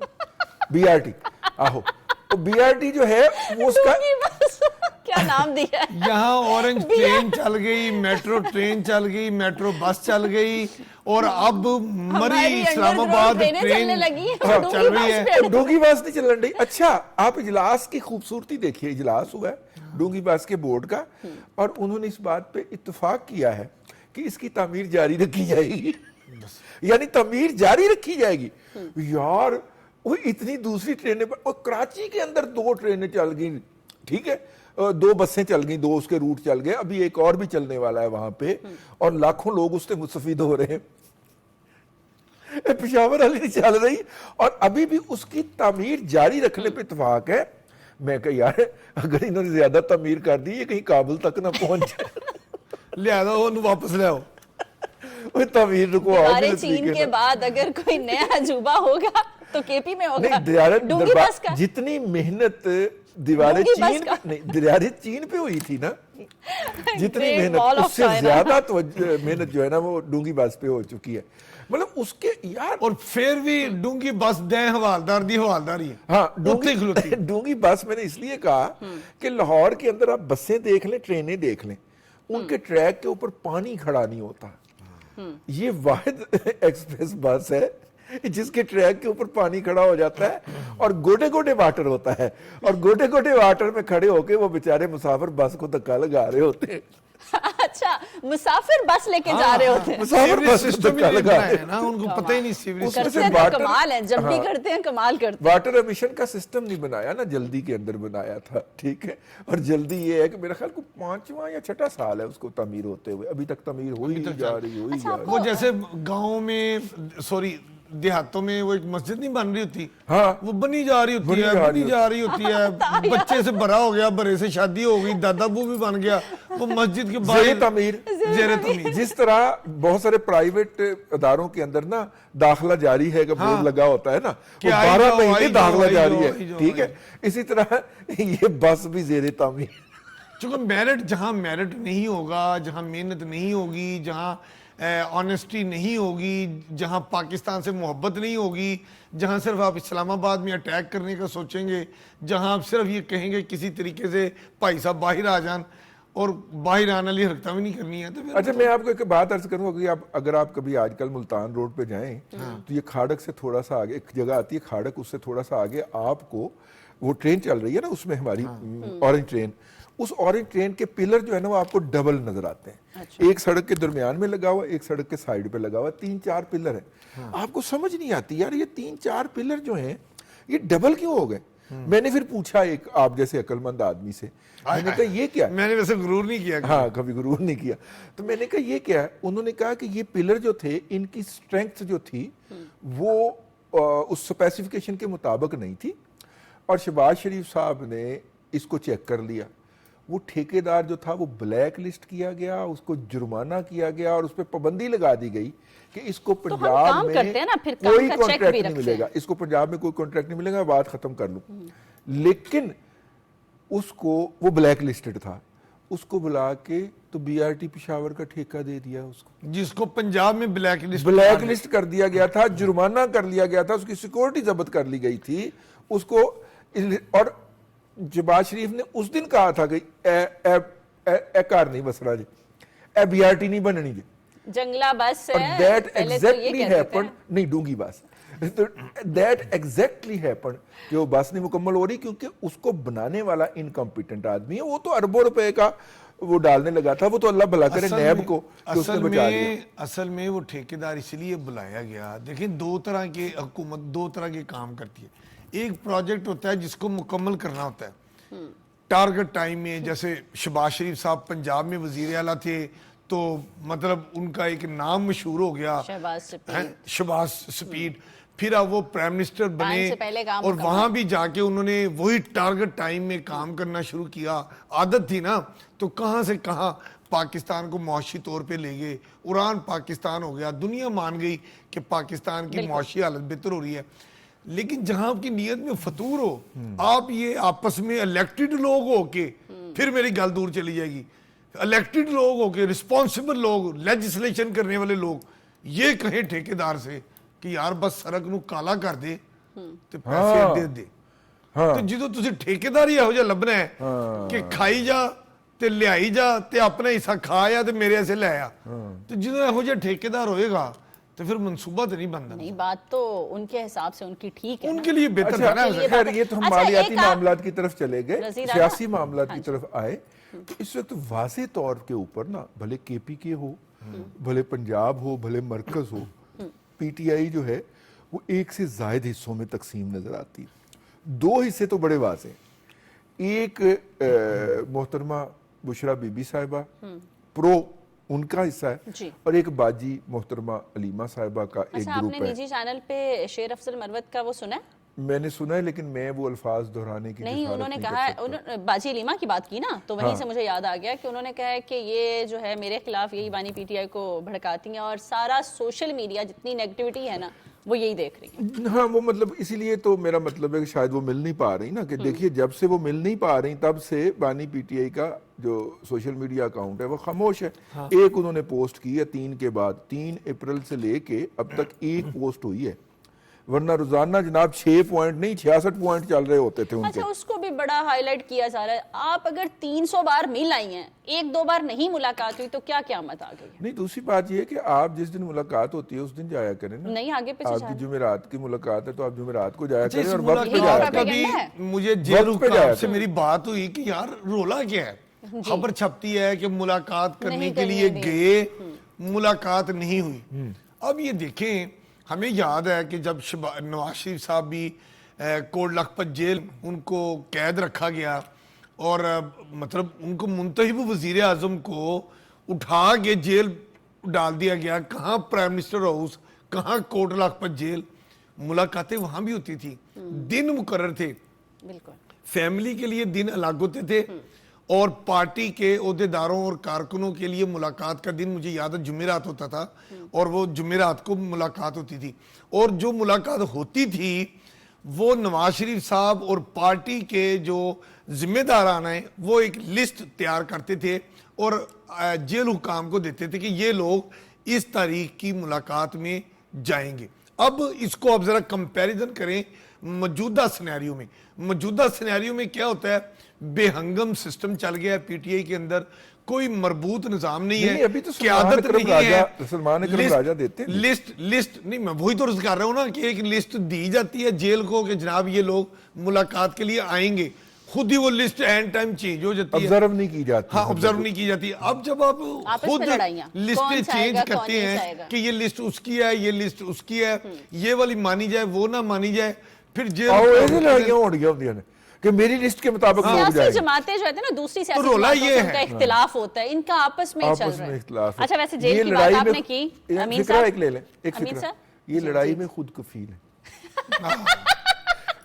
बीआरटी, आहो तो बीआरटी जो है वो उसका
क्या नाम दिया है?
यहाँ ऑरेंज ट्रेन चल गई, मेट्रो ट्रेन चल गई, मेट्रो बस चल गई, और अब मरी इस्लामाबाद ट्रेन चल रही है।
डूंगी बस नहीं चल रही। अच्छा आप इजलास की खूबसूरती देखिए, इजलास हुआ है डूंगी बस के बोर्ड का और उन्होंने इस बात पे इत्तेफाक किया है कि इसकी तामीर जारी रखी जाएगी, यानी तामीर जारी रखी जाएगी। यार वो इतनी दूसरी ट्रेनें पर, और कराची के अंदर 2 ट्रेनें चल गई, ठीक है, 2 बसें चल गई, 2 उसके रूट चल गए, अभी एक और भी चलने वाला है वहां पे, और लाखों लोग उससे मुस्तफीद हो रहे हैं। पेशावर वाली नहीं चल रही और अभी भी उसकी तामीर जारी रखने पे इत्तेफाक है। मैं कहा यार अगर इन्होंने ज्यादा तामीर कर दी ये कहीं काबुल तक ना पहुंच जाए,
लिया वापस ले आओ,
तामीर रुकवाओ।
चीन के बाद अगर कोई नया अजूबा होगा तो केपी में होगा।
नहीं, जितनी मेहनत दीवारें चीन नहीं दीवारें चीन पे हुई थी ना, जितनी मेहनत उससे ज्यादा तो मेहनत जो है ना वो डूंगी बस पे हो चुकी है। मतलब उसके यार,
और फिर भी डूंगी बस दे हवालदार दी हवालदारी है।
हाँ डूंगी बस मैंने इसलिए कहा कि लाहौर के अंदर आप बसें देख लें, ट्रेनें देख लें, उनके ट्रैक के ऊपर पानी खड़ा नहीं होता। ये वाहिद एक्सप्रेस बस है जिसके ट्रैक के ऊपर पानी खड़ा हो जाता है और गोटे गोटे वाटर होता है, और गोटे गोटे वाटर में खड़े होके वो बेचारे मुसाफिर बस को धक्का लगा रहे होते हैं।
अच्छा मुसाफिर बस लेके जा रहे होते हैं,
मुसाफिर बस धक्का लगा रहे हैं
ना, उनको पता ही नहीं सीवरेज
कमाल है, जब भी करते हैं कमाल करते हैं।
वाटर एमिशन का सिस्टम नहीं बनाया ना, जल्दी के अंदर बनाया था, ठीक है, और जल्दी ये है कि मेरा ख्याल को 5वां या 6वां साल है उसको तमीर होते हुए, अभी तक तमीर हो ही जा रही।
वो जैसे गाँव में सॉरी देहातों में वो एक मस्जिद नहीं बन रही होती,
हाँ
वो बनी जा रही होती है, बनी जा रही होती है, बच्चे से बड़ा हो गया, बड़े से शादी हो गई, दादा बू भी बन गया, वो मस्जिद के बाहर
जेरे तमीर। जिस तरह बहुत सारे प्राइवेट अदारों के अंदर ना दाखिला जारी है का बोर्ड लगा होता है ना, वो 12 महीने दाखिला जारी है, ठीक है, इसी तरह ये बस भी जेरे तमीर।
चूंकि मेरिट जहां मेरिट नहीं होगा, जहां मेहनत नहीं होगी, जहां ऑनेस्टी नहीं होगी, जहां पाकिस्तान से मोहब्बत नहीं होगी, जहां सिर्फ आप इस्लामाबाद में अटैक करने का सोचेंगे, जहां आप सिर्फ ये कहेंगे किसी तरीके से भाई साहब बाहर आ जान और बाहर आने वाली हरकत भी नहीं करनी है, तो
अच्छा मैं आपको एक बात अर्ज करूंगा कि आप अगर आप कभी आजकल मुल्तान रोड पे जाएं तो ये खाड़क से थोड़ा सा आगे एक जगह आती है खाड़क, उससे थोड़ा सा आगे आपको वो ट्रेन चल रही है ना, उसमें हमारी ऑरेंज ट्रेन, उस ऑरेंज ट्रेन के पिलर जो है ना वो आपको डबल नजर आते हैं।
अच्छा।
एक सड़क के दरमियान में लगा हुआ, एक सड़क के साइड पे लगा हुआ, 3-4 पिलर है। आपको समझ नहीं आती यार ये 3-4 पिलर जो हैं ये डबल क्यों हो गए। मैंने फिर पूछा एक आप जैसे अक्लमंद आदमी से, मैंने कहा ये क्या है?
मैंने वैसे गुरूर नहीं किया।
हाँ, कभी गुरूर नहीं किया। तो मैंने कहा ये क्या है? उन्होंने कहा कि ये पिलर जो थे इनकी स्ट्रेंथ जो थी वो उस स्पेसिफिकेशन के मुताबिक नहीं थी और शहबाज शरीफ साहब ने इसको चेक कर लिया। वो ठेकेदार जो था वो ब्लैक लिस्ट किया गया, उसको जुर्माना किया गया और उस पर पाबंदी लगा दी गई कि इसको
तो हम
पंजाब
काम
में
करते हैं ना, फिर काम
कोई
का चेक
कॉन्ट्रैक्ट
भी
नहीं
रखते
मिलेगा,
हैं।
इसको पंजाब में कोई कॉन्ट्रैक्ट नहीं मिलेगा, बात खत्म कर लूं। लेकिन उसको वो ब्लैक लिस्टेड था, उसको बुला के तो बीआरटी पेशावर का ठेका दे दिया उसको,
जिसको पंजाब में ब्लैक
लिस्ट कर दिया गया था, जुर्माना कर लिया गया था, उसकी सिक्योरिटी जब्त कर ली गई थी उसको। और शहबाज शरीफ ने उस दिन कहा था कि ए कार नहीं बसरा जी, ए बीआरटी नहीं बननी जी,
जंगला बस
और
है,
दैट
पहले तो ये
एग्जैक्टली
कहते
हैपेंड,
थे।
नहीं डूंगी बस, तो दैट एग्जैक्टली हैपेंड कि वो बस नहीं मुकम्मल हो रही क्योंकि उसको बनाने वाला इनकम्पिटेंट आदमी है। वो तो अरबों रुपए का वो डालने लगा था, वो तो अल्लाह भला करे नैब को कि उसने बचा लिया।
असल में वो ठेकेदार इसलिए बुलाया गया। देखिए दो तरह के हुकूमत दो तरह के काम करती है। एक प्रोजेक्ट होता है जिसको मुकम्मल करना होता है टारगेट टाइम में। जैसे शहबाज शरीफ साहब पंजाब में वजीर आला थे तो मतलब उनका एक नाम मशहूर हो गया, शहबाज स्पीड। फिर अब वो प्राइम मिनिस्टर बने और वहां भी जाके उन्होंने वही टारगेट टाइम में काम करना शुरू किया। आदत थी ना, तो कहां से कहां पाकिस्तान को मुआशी तौर पे ले गए। उड़ान पाकिस्तान हो गया, दुनिया मान गई कि पाकिस्तान की मुआशी हालत बेहतर हो रही है। लेकिन जहां आपकी नीयत में फतूर हो, आप ये आपस में इलेक्टेड लोग होके, फिर मेरी गल दूर चली जाएगी, इलेक्टेड लोग होके, रिस्पॉन्सिबल लोग, लेजिस्लेशन करने वाले लोग ये कहें ठेकेदार से कि यार बस सड़क नूं काला कर दे ते पैसे दे दे। तो ਜਦੋਂ ਤੁਸੀਂ ਠੇਕੇਦਾਰ ਹੀ ਇਹੋ ਜਿਹਾ ਲੱਭਣਾ ਹੈ ਕਿ ਖਾਈ ਜਾ ਤੇ ਲਿਆਈ ਜਾ ਤੇ ਆਪਣਾ ਹਿੱਸਾ ਖਾ ਆ ਤੇ ਮੇਰੇ ਐਸੇ ਲੈ ਆ, ਤੇ ਜਦੋਂ ਇਹੋ ਜਿਹਾ ਠੇਕੇਦਾਰ होएगा तो फिर मंसूबा तो नहीं बनता।
नहीं, बात तो उनके हिसाब से उनकी ठीक है,
उनके लिए बेहतर
अच्छा,
था ना।
खैर ये तो हम
अच्छा,
मालियाती
एक आप-
मामलात की तरफ चले गए, सियासी मामलात की
हाँ
तरफ आए तो इस वक्त वाज़े तौर के ऊपर ना, भले केपीके हो, भले पंजाब हो, भले मरकज हो, पीटीआई जो है वो एक से जायद हिस्सों में तकसीम नजर आती है। दो हिस्से तो बड़े वाज़े, एक मोहतरमा बुशरा बीबी साहिबा प्रो उनका हिस्सा है
जी।
और एक बाजी मोहतरमा अलीमा साहिबा का एक
अच्छा,
ग्रुप
आपने
है।
निजी चैनल पे शेर अफजल मरवत का वो सुना है?
मैंने सुना है लेकिन मैं वो अल्फाज दोहराने की
नहीं,
जसारत
उन्होंने
नहीं
कहा
कर
है,
सकता।
उन्होंने बाजी अलीमा की बात की ना, तो वहीं
हाँ।
से मुझे याद आ गया कि उन्होंने कहा है कि ये जो है मेरे खिलाफ यही बानी पीटीआई को भड़काती हैं और सारा सोशल मीडिया जितनी नेगेटिविटी है ना वो यही देख रही है।
हाँ, वो मतलब इसीलिए तो मेरा मतलब है कि शायद वो मिल नहीं पा रही ना, कि देखिए जब से वो मिल नहीं पा रही तब से बानी पीटीआई का जो सोशल मीडिया अकाउंट है वो खामोश है। एक उन्होंने पोस्ट की है 3 के बाद, 3 अप्रैल से लेके अब तक एक पोस्ट हुई है, वरना रोजाना जनाब 6 पॉइंट नहीं 66 पॉइंट चल रहे होते थे उनके।
अच्छा, उसको भी बड़ा हाईलाइट किया जा रहा है। आप अगर 300 बार मिल आई हैं, 1-2 बार नहीं मुलाकात हुई तो क्या क़यामत आ गई है?
नहीं, दूसरी बात ये है कि आप जिस दिन मुलाकात होती है उस दिन जाया करें ना।
नहीं, आगे पीछे
आपकी जुमेरात की मुलाकात है तो आप जुमेरात को जाया करें
इस
और वक्त पे
मुलाकात
जाया
का
करें।
भी मुझे जेल
वक्त पे
हुकाम
जाया
से
करें।
मेरी बात हुई कि यार रोला क्या है। खबर छपती है कि मुलाकात करने
नहीं
के लिए
करने
गए, मुलाकात नहीं हुई। अब ये देखें, हमें याद है कि जब नवाज शरीफ साहब भी कोट लखपत जेल उनको कैद रखा गया और मतलब उनको मुंतहिब वजीर आजम को उठा के जेल डाल दिया गया। कहाँ प्राइम मिनिस्टर हाउस, कहाँ कोट लखपत जेल। मुलाकातें वहां भी होती थी, दिन मुकर्रर थे,
बिल्कुल
फैमिली के लिए दिन अलग होते थे और पार्टी के ओहदेदारों और कारकुनों के लिए मुलाकात का दिन मुझे याद है जुमेरात होता था और वो जुमेरात को मुलाकात होती थी। और जो मुलाकात होती थी वो नवाज शरीफ साहब और पार्टी के जो जिम्मेदारान हैं वो एक लिस्ट तैयार करते थे और जेल हुकाम को देते थे कि ये लोग इस तारीख की मुलाकात में जाएंगे। अब इसको आप जरा कंपैरिजन करें मौजूदा सिनेरियो में। मौजूदा सिनेरियो में क्या होता है, बेहंगम सिस्टम चल गया है पीटीआई के अंदर, कोई मरबूत निजाम नहीं है,
अभी तो
क़यादत नहीं है।
सलमान अकरम राजा देते हैं।
लिस्ट नहीं, मैं वही तो कर रहा हूं ना कि एक लिस्ट दी जाती है जेल को कि जनाब ये लोग मुलाकात के लिए आएंगे। खुद ही वो लिस्ट एंड टाइम चेंज हो जाती है,
ऑब्जर्व नहीं की जाती।
हाँ, ऑब्जर्व नहीं की जाती। अब जब आप
आपस
खुद
में लड़ाइयाँ, कौन
लिस्टें चेंज
चाहेगा, कौन
करते
नहीं
हैं
चाहेगा।
कि ये लिस्ट उसकी है, ये लिस्ट उसकी है, ये वाली मानी जाए, वो ना मानी जाए, फिर जेल
ऐसी लड़ाइयां हो रही होती हैं कि मेरी लिस्ट के मुताबिक लोग
सियासी
जाएंगे।
जमातें जो होती है ना, दूसरी सियासी
रोला
जमातों
ये
से
है।
उनका इख्तिलाफ होता है, इनका आपस में ही चल
आपस
रहा
में
है।
इख्तिलाफ है।
अच्छा, वैसे
ये
जेल की बात
लड़ाई
आपने
में-
की,
एक
अमीन
फिक्रा
साहब,
एक ले लें, एक
अमीन
फिक्रा।
साहब?
ये
जी,
लड़ाई
जी।
में खुद कफील है।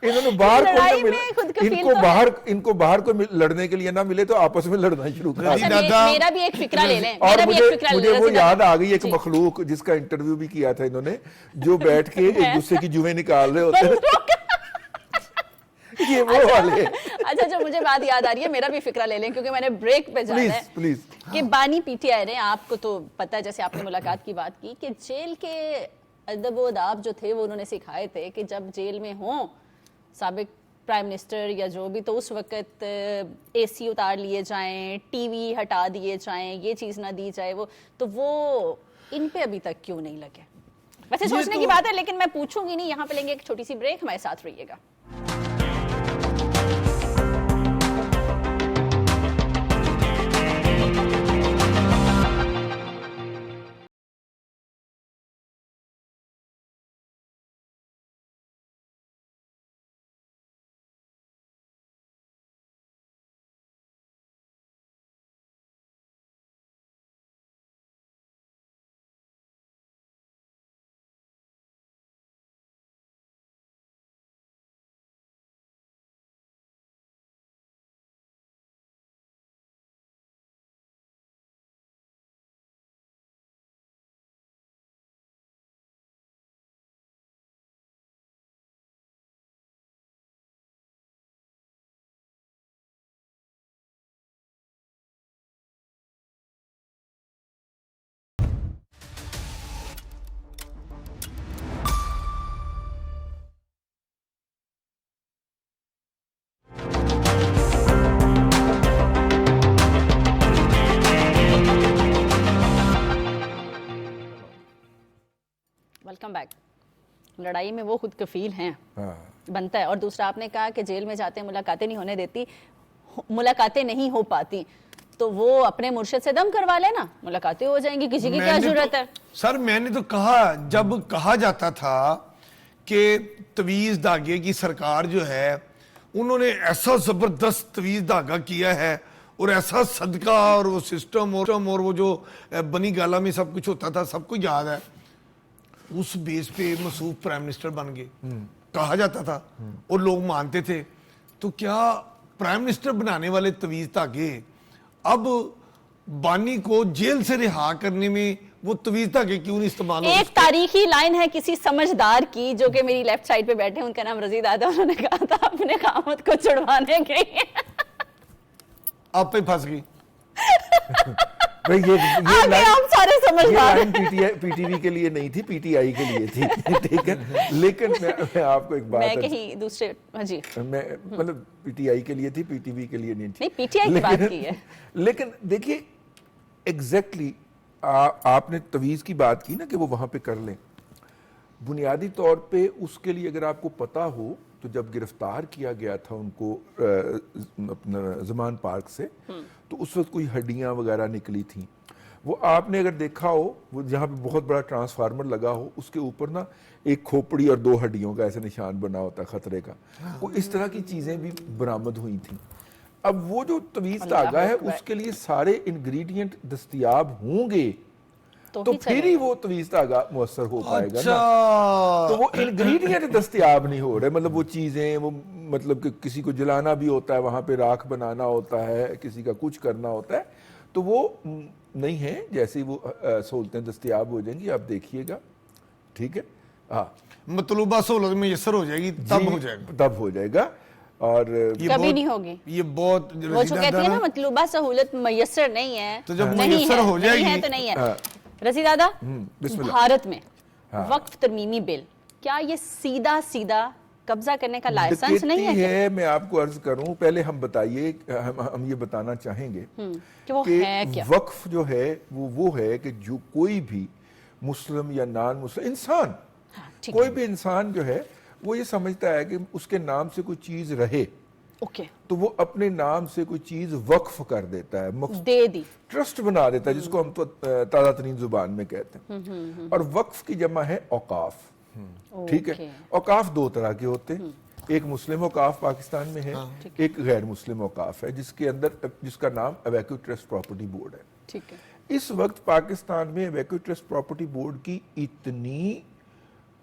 इन्होंने बाहर कोई
लड़ाई
ना मिले,
में खुद कफील
इनको
तो
बाहर इनको बाहर को लड़ने के लिए ना मिले तो आपस में लड़ना शुरू कर
रजी
अच्छा,
दादा-
मेरा भी एक फिक्रा ले लें,
और
मेरा भी एक
मुझे
फिक्रा ले
मुझे
लें,
वो
रजी
याद
दादा।
आ गई एक
जी।
मखलूक जिसका इंटरव्यू भी किया था इन्होंने, जो बैठ के एक दूसरे की जुएं निकाल रहे होते हैं। ये वो वाले।
अच्छा, जो मुझे बात याद आ रही है, मेरा भी फिक्रा ले लें क्योंकि मैंने ब्रेक पे जाना है।
प्लीज
कि बानी पीटीआई ने, आपको तो पता है, जैसे आपने मुलाकात की बात की कि जेल के अदब व आदाब जो थे वो उन्होंने सिखाए थे कि जब जेल में हो साबिक प्राइम मिनिस्टर या जो भी, तो उस वक्त एसी उतार लिए जाएं, टीवी हटा दिए जाएं, ये चीज़ ना दी जाए, वो इन पे अभी तक क्यों नहीं लगे? वैसे सोचने की बात है, लेकिन मैं पूछूंगी नहीं। यहाँ पे लेंगे एक छोटी सी ब्रेक, हमारे साथ रहिएगा। Welcome back. लड़ाई में वो खुद कफील हैं, बनता है। और दूसरा, आपने कहा कि जेल में जाते हैं मुलाकातें नहीं होने देती, मुलाकातें नहीं हो पाती, तो वो अपने मुर्शिद से दम करवा लेना, मुलाकातें हो जाएंगी, किसी की क्या जरूरत है?
सर मैंने तो कहा, जब कहा जाता था कि तवीज धागे की सरकार जो है, उन्होंने ऐसा जबरदस्त तवीज धागा किया है और ऐसा सदका और वो सिस्टम और वो जो बनी गाला में सब कुछ होता था, सबको याद है। उस बेस पे मसूफ प्राइम मिनिस्टर बन गए, कहा जाता था और लोग मानते थे। तो क्या प्राइम मिनिस्टर बनाने वाले तवीज धागे अब बानी को जेल से रिहा करने में वो तवीज धागे क्यों नहीं इस्तेमाल हो?
एक तारीखी लाइन है किसी समझदार की, जो कि मेरी लेफ्ट साइड पे बैठे, उनका नाम रजी दादा, उन्होंने कहा था अपने कामत को छुड़वाने गई
आप पे फंस गई।
भाई ये
आगे हम सारे समझदार हैं।
पीटीवी के लिए नहीं थी, पीटीआई के लिए थी। ठीक है, लेकिन मैं आपको एक बात,
मैं कहीं दूसरे, हाँ जी,
मैं मतलब पीटीआई के लिए थी, पीटीवी के लिए नहीं थी।
नहीं, पीटीआई की बात की है।
लेकिन देखिए एग्जैक्टली आपने तवीज की बात की ना कि वो वहां पे कर लें। बुनियादी तौर पे उसके लिए अगर आपको पता हो तो जब गिरफ्तार किया गया था उनको अपना ज़मान पार्क से, तो उस वक्त कोई हड्डियां वगैरह निकली थी। वो आपने अगर देखा हो, वो जहाँ पे बहुत बड़ा ट्रांसफार्मर लगा हो, उसके ऊपर ना एक खोपड़ी और दो हड्डियों का ऐसे निशान बना होता है खतरे का। वो इस तरह की चीजें भी बरामद हुई थी। अब वो जो तवीज धागा है उसके लिए सारे इंग्रेडिएंट दस्तयाब होंगे तो फिर ही वो तवीज धागा मुअस्सर हो पाएगा ना। तो वो इंग्रेडिएंट दस्तयाब नहीं हो रहे, मतलब वो चीजें, वो मतलब कि किसी को जलाना भी होता है, वहां पे राख बनाना होता है, किसी का कुछ करना होता है, तो वो नहीं है। जैसे ही वो सहूलतें दस्तयाब हो जाएंगी आप देखिएगा, ठीक है। हाँ,
मतलूबा सहूलत मुयस्सर हो जाएगी तब हो जाएगा,
तब हो जाएगा। और
कभी नहीं होगी
ये बहुत
वो जो कहती है ना, मतलूबा सहूलत मुयस्सर नहीं है,
तो जब
नहीं
मुयस्सर
है,
हो जाएगी,
नहीं है तो नहीं है। रजी दादा, भारत में वक्फ तरमीमी बिल, क्या ये सीधा सीधा कब्जा करने का लाइसेंस नहीं है?
मैं आपको अर्ज करूं, पहले हम बताइए, हम ये बताना चाहेंगे
कि वो है क्या?
वक्फ जो है वो है कि जो कोई भी मुस्लिम या नॉन मुस्लिम इंसान, कोई भी इंसान जो है वो ये समझता है कि उसके नाम से कोई चीज रहे,
ओके,
तो वो अपने नाम से कोई चीज वक्फ कर देता है,
दे दी,
ट्रस्ट बना देता है, जिसको हम तो ताज़ा तरीन जुबान में कहते हैं। और वक्फ की जमा है औकाफ। ठीक है, औकाफ दो तरह के होते हैं, एक मुस्लिम औकाफ पाकिस्तान में है, एक गैर मुस्लिम औकाफ है, जिसका नाम अवैक्यू ट्रस्ट प्रॉपर्टी बोर्ड है।
ठीक है,
इस वक्त पाकिस्तान में अवैक्यू ट्रस्ट प्रॉपर्टी बोर्ड की इतनी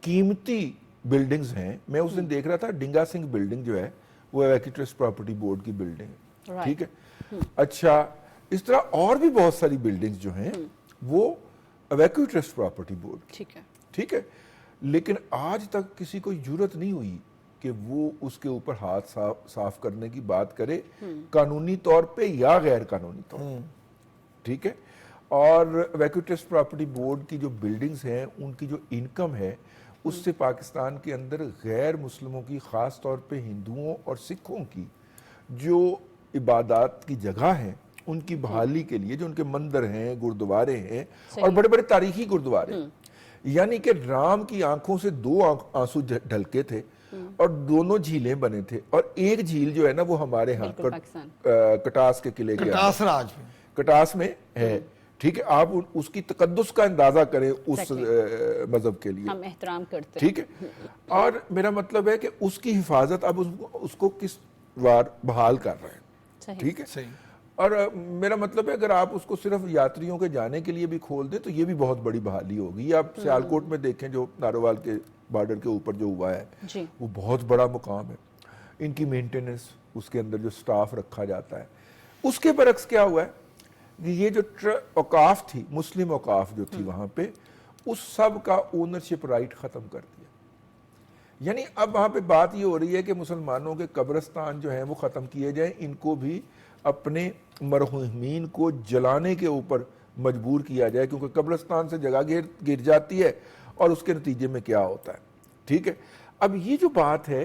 कीमती बिल्डिंग्स हैं। मैं उस दिन देख रहा था, डिंगा सिंह बिल्डिंग जो है वो अवैक्यू ट्रस्ट प्रॉपर्टी बोर्ड की बिल्डिंग है। ठीक है, अच्छा, इस तरह और भी बहुत सारी बिल्डिंग्स जो हैं वो अवैक्यू ट्रस्ट प्रॉपर्टी बोर्ड की।
ठीक है,
ठीक है, लेकिन आज तक किसी को जरूरत नहीं हुई कि वो उसके ऊपर हाथ साफ करने की बात करे, कानूनी तौर पे या गैर कानूनी तौर पे। ठीक है, और अवैक्यू ट्रस्ट प्रॉपर्टी बोर्ड की जो बिल्डिंग्स हैं उनकी जो इनकम है उससे पाकिस्तान के अंदर गैर मुस्लिमों की, ख़ास तौर पे हिंदुओं और सिखों की जो इबादत की जगह हैं उनकी बहाली के लिए, जो उनके मंदिर हैं, गुरुद्वारे हैं और बड़े बड़े तारीखी गुरुद्वारे, यानी कि राम की आंखों से दो आंसू ढलके थे और दोनों झीलें बने थे, और एक झील जो है ना वो हमारे यहाँ कटास के किले के कटास में है। ठीक है, आप उसकी तकद्दुस का अंदाजा करें उस मजहब के लिए,
हम एहतराम करते हैं।
ठीक है, और मेरा मतलब है कि उसकी हिफाजत अब उसको किस बार बहाल कर रहे हैं। ठीक है,
सही।
और मेरा मतलब है अगर आप उसको सिर्फ यात्रियों के जाने के लिए भी खोल दें तो ये भी बहुत बड़ी बहाली होगी। आप सियालकोट में देखें, जो नारोवाल के बॉर्डर के ऊपर जो हुआ है
जी,
वो बहुत बड़ा मुकाम है। इनकी मेंटेनेंस, उसके अंदर जो स्टाफ रखा जाता है, उसके बरक्स क्या हुआ है कि ये जो औकाफ थी, मुस्लिम औकाफ जो थी वहां पे, उस सब का ओनरशिप राइट खत्म कर दिया। यानी अब वहां पे बात ये हो रही है कि मुसलमानों के कब्रिस्तान जो हैं वो खत्म किए जाएं, इनको भी अपने मरहूमीन को जलाने के ऊपर मजबूर किया जाए, क्योंकि कब्रिस्तान से जगह गिर जाती है और उसके नतीजे में क्या होता है। ठीक है, अब ये जो बात है,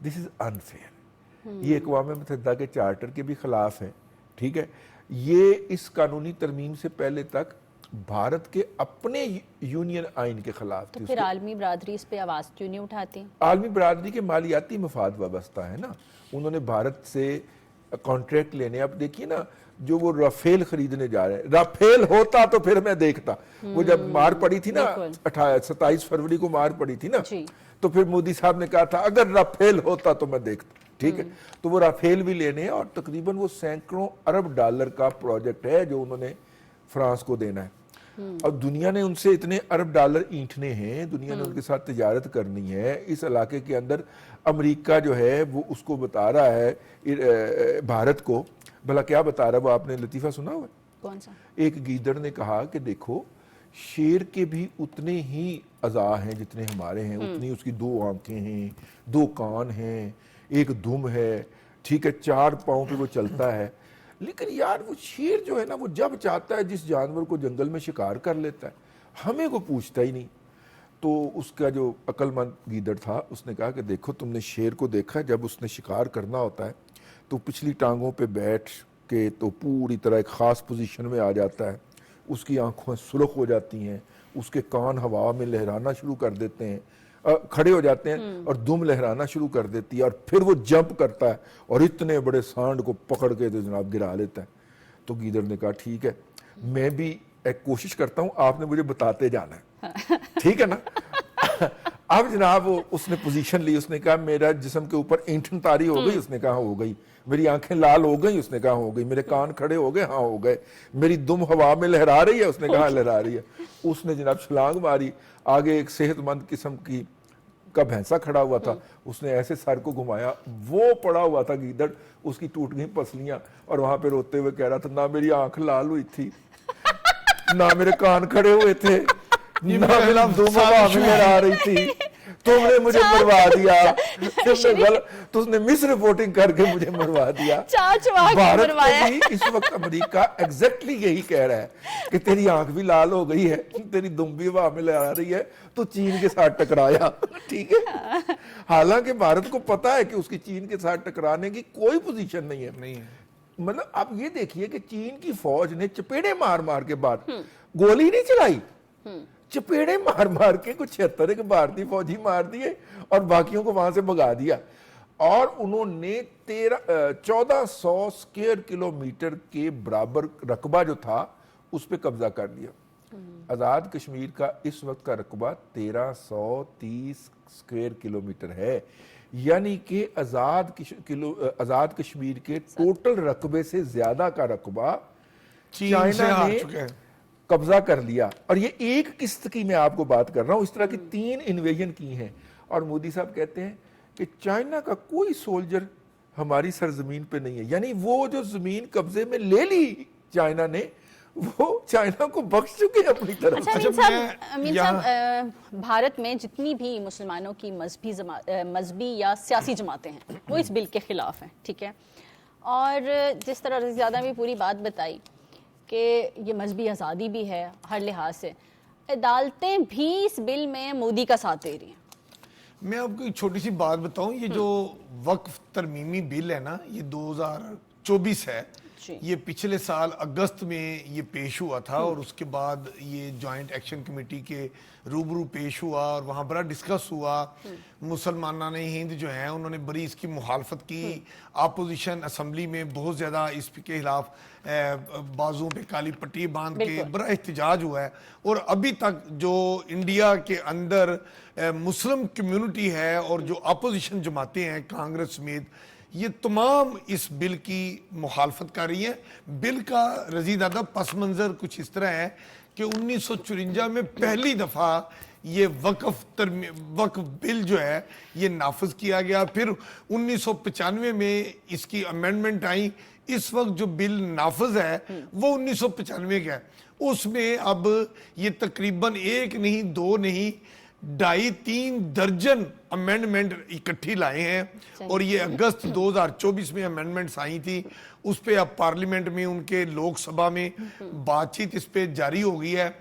दिस इज अनफेयर, ये अक़वाम मुत्तहिदा के चार्टर के भी खिलाफ है। ठीक है, ये इस कानूनी तरमीम से पहले तक भारत के अपने यूनियन आइन के खिलाफ थी।
तो फिर आलमी बरादरी इस पे आवाज क्यों नहीं उठाती?
आलमी बरादरी के मालियाती मफाद वाबस्ता है ना, उन्होंने भारत से कॉन्ट्रैक्ट लेने। अब देखिए ना, जो वो राफेल खरीदने जा रहे हैं, राफेल होता तो फिर मैं देखता। वो जब मार पड़ी थी ना, 27 फरवरी को मार पड़ी थी ना, तो फिर मोदी साहब ने कहा था अगर राफेल होता तो मैं देखता। ठीक है, तो वो राफेल भी लेने हैं, और तकरीबन वो सैकड़ों अरब डॉलर का प्रोजेक्ट है जो उन्होंने फ्रांस को देना है। और दुनिया ने उनसे इतने अरब डॉलर ईंटने हैं, दुनिया ने उनके साथ तिजारत करनी है। इस इलाके के अंदर अमेरिका जो है वो उसको बता रहा है भारत को, भला क्या बता रहा है वो, आपने लतीफ़ा सुना हुआ?
कौन सा?
एक गीदड़ ने कहा कि देखो, शेर के भी उतने ही अज़ा हैं जितने हमारे हैं, उतनी उसकी 2 आंखें हैं, 2 कान हैं, एक दुम है, ठीक है, 4 पाँव पे वो चलता है, लेकिन यार वो शेर जो है ना, वो जब चाहता है जिस जानवर को जंगल में शिकार कर लेता है, हमें को पूछता ही नहीं। तो उसका जो अक्लमंद गीदड़ था उसने कहा कि देखो, तुमने शेर को देखा है, जब उसने शिकार करना होता है तो पिछली टांगों पे बैठ के तो पूरी तरह एक ख़ास पोजीशन में आ जाता है, उसकी आंखें सुर्ख हो जाती हैं, उसके कान हवा में लहराना शुरू कर देते हैं, खड़े हो जाते हैं और दुम लहराना शुरू कर देती है, और फिर वो जंप करता है और इतने बड़े सांड को पकड़ के तो जनाब गिरा लेता है। तो गीदड़ ने कहा ठीक है, मैं भी एक कोशिश करता हूँ, आपने मुझे बताते जाना है, ठीक है ना। अब जनाब उसने पोजीशन ली, उसने कहा मेरा जिस्म के ऊपर ईंठन तारी हो गई, उसने कहा हो गई, मेरी आंखें लाल हो गई, उसने कहा हो गई, मेरे कान खड़े हो गए, हाँ हो गए, मेरी दुम हवा में लहरा रही है, उसने कहा लहरा रही है। उसने जनाब छलांग मारी, आगे एक सेहतमंद किस्म की का भैंसा खड़ा हुआ था, उसने ऐसे सर को घुमाया, वो पड़ा हुआ था गीदड़, उसकी टूट गई पसलियां, और वहां पे रोते हुए कह रहा था ना मेरी आंख लाल हुई थी, ना मेरे कान खड़े हुए थे, ना मेरा दुम हवा में लहरा रही थी, तुमने मुझे मरवा दिया, तुमने मिस रिपोर्टिंग करके मुझे मरवा दिया। भारत को भी इस वक्त अमेरिका एग्जैक्टली यही कह रहा है कि तेरी आंख भी लाल हो गई है, तेरी दुम भी हवा में लहरा रही है, तो चीन के साथ टकराया, ठीक है। हालांकि भारत को पता है कि उसकी चीन के साथ टकराने की कोई पोजीशन नहीं है। मतलब आप ये देखिए कि चीन की फौज ने चपेड़े मार मार के बाद गोली नहीं चलाई, चपेड़े मार मार के कुछ 76 भारतीय फौजी मार दिए और बाकियों को वहां से भगा दिया। और उन्होंने 1400 स्क्वायर किलोमीटर के बराबर रकबा जो था उस पर कब्जा कर लिया। आज़ाद कश्मीर का इस वक्त का रकबा 1330 स्क्वायर किलोमीटर है, यानी कि आज़ाद कश्मीर के टोटल रकबे से ज्यादा का रकबा चाइना ने कब्जा कर लिया। और ये एक किस्त की मैं आपको बात कर रहा हूं, इस तरह की 3 इन्वेजन की हैं। और मोदी साहब कहते हैं कि चाइना का कोई सोल्जर हमारी सरजमीन पे नहीं है, यानी वो जो जमीन कब्जे में ले ली चाइना ने, वो चाइना को बख्श चुके हैं अपनी तरफ।
अमीन साहब, भारत में जितनी भी मुसलमानों की मजहबी या सियासी जमातें हैं वो इस बिल के खिलाफ हैं, ठीक है। और जिस तरह रज़ियादा भी पूरी बात बताई कि ये मजहबी आज़ादी भी है हर लिहाज से, अदालतें भी इस बिल में मोदी का साथ दे रही हैं।
मैं आपको एक छोटी सी बात बताऊं, ये जो वक्फ तरमीमी बिल है ना, ये 2024 है। ये पिछले साल अगस्त में ये पेश हुआ था और उसके बाद ये जॉइंट एक्शन कमेटी के रूबरू पेश हुआ और वहाँ बड़ा डिस्कस हुआ। मुसलमानाने हिंद जो हैं उन्होंने बड़ी इसकी मुखालफत की। अपोजिशन असम्बली में बहुत ज़्यादा इसके खिलाफ बाजुओं पे काली पट्टी बांध के बड़ा एहतजाज हुआ है। और अभी तक जो इंडिया के अंदर मुस्लिम कम्युनिटी है और जो अपोजिशन जमातें हैं कांग्रेस समेत, ये तमाम इस बिल की मुखालफत कर रही है। बिल का रज़ीदादा पस मंज़र कुछ इस तरह है कि 1954 में पहली दफ़ा ये वक्फ बिल जो है ये नाफिज किया गया। फिर 1995 में इसकी अमेंडमेंट आई। इस वक्त जो बिल नाफिज है वो 1995 का है। उसमें अब ये तकरीबन 1 नहीं 2 नहीं 2.5-3 दर्जन अमेंडमेंट इकट्ठी लाए हैं। और ये अगस्त 2024 में अमेंडमेंट्स आई थी। उस पर अब पार्लियामेंट में उनके लोकसभा में बातचीत इस पे जारी हो गई है।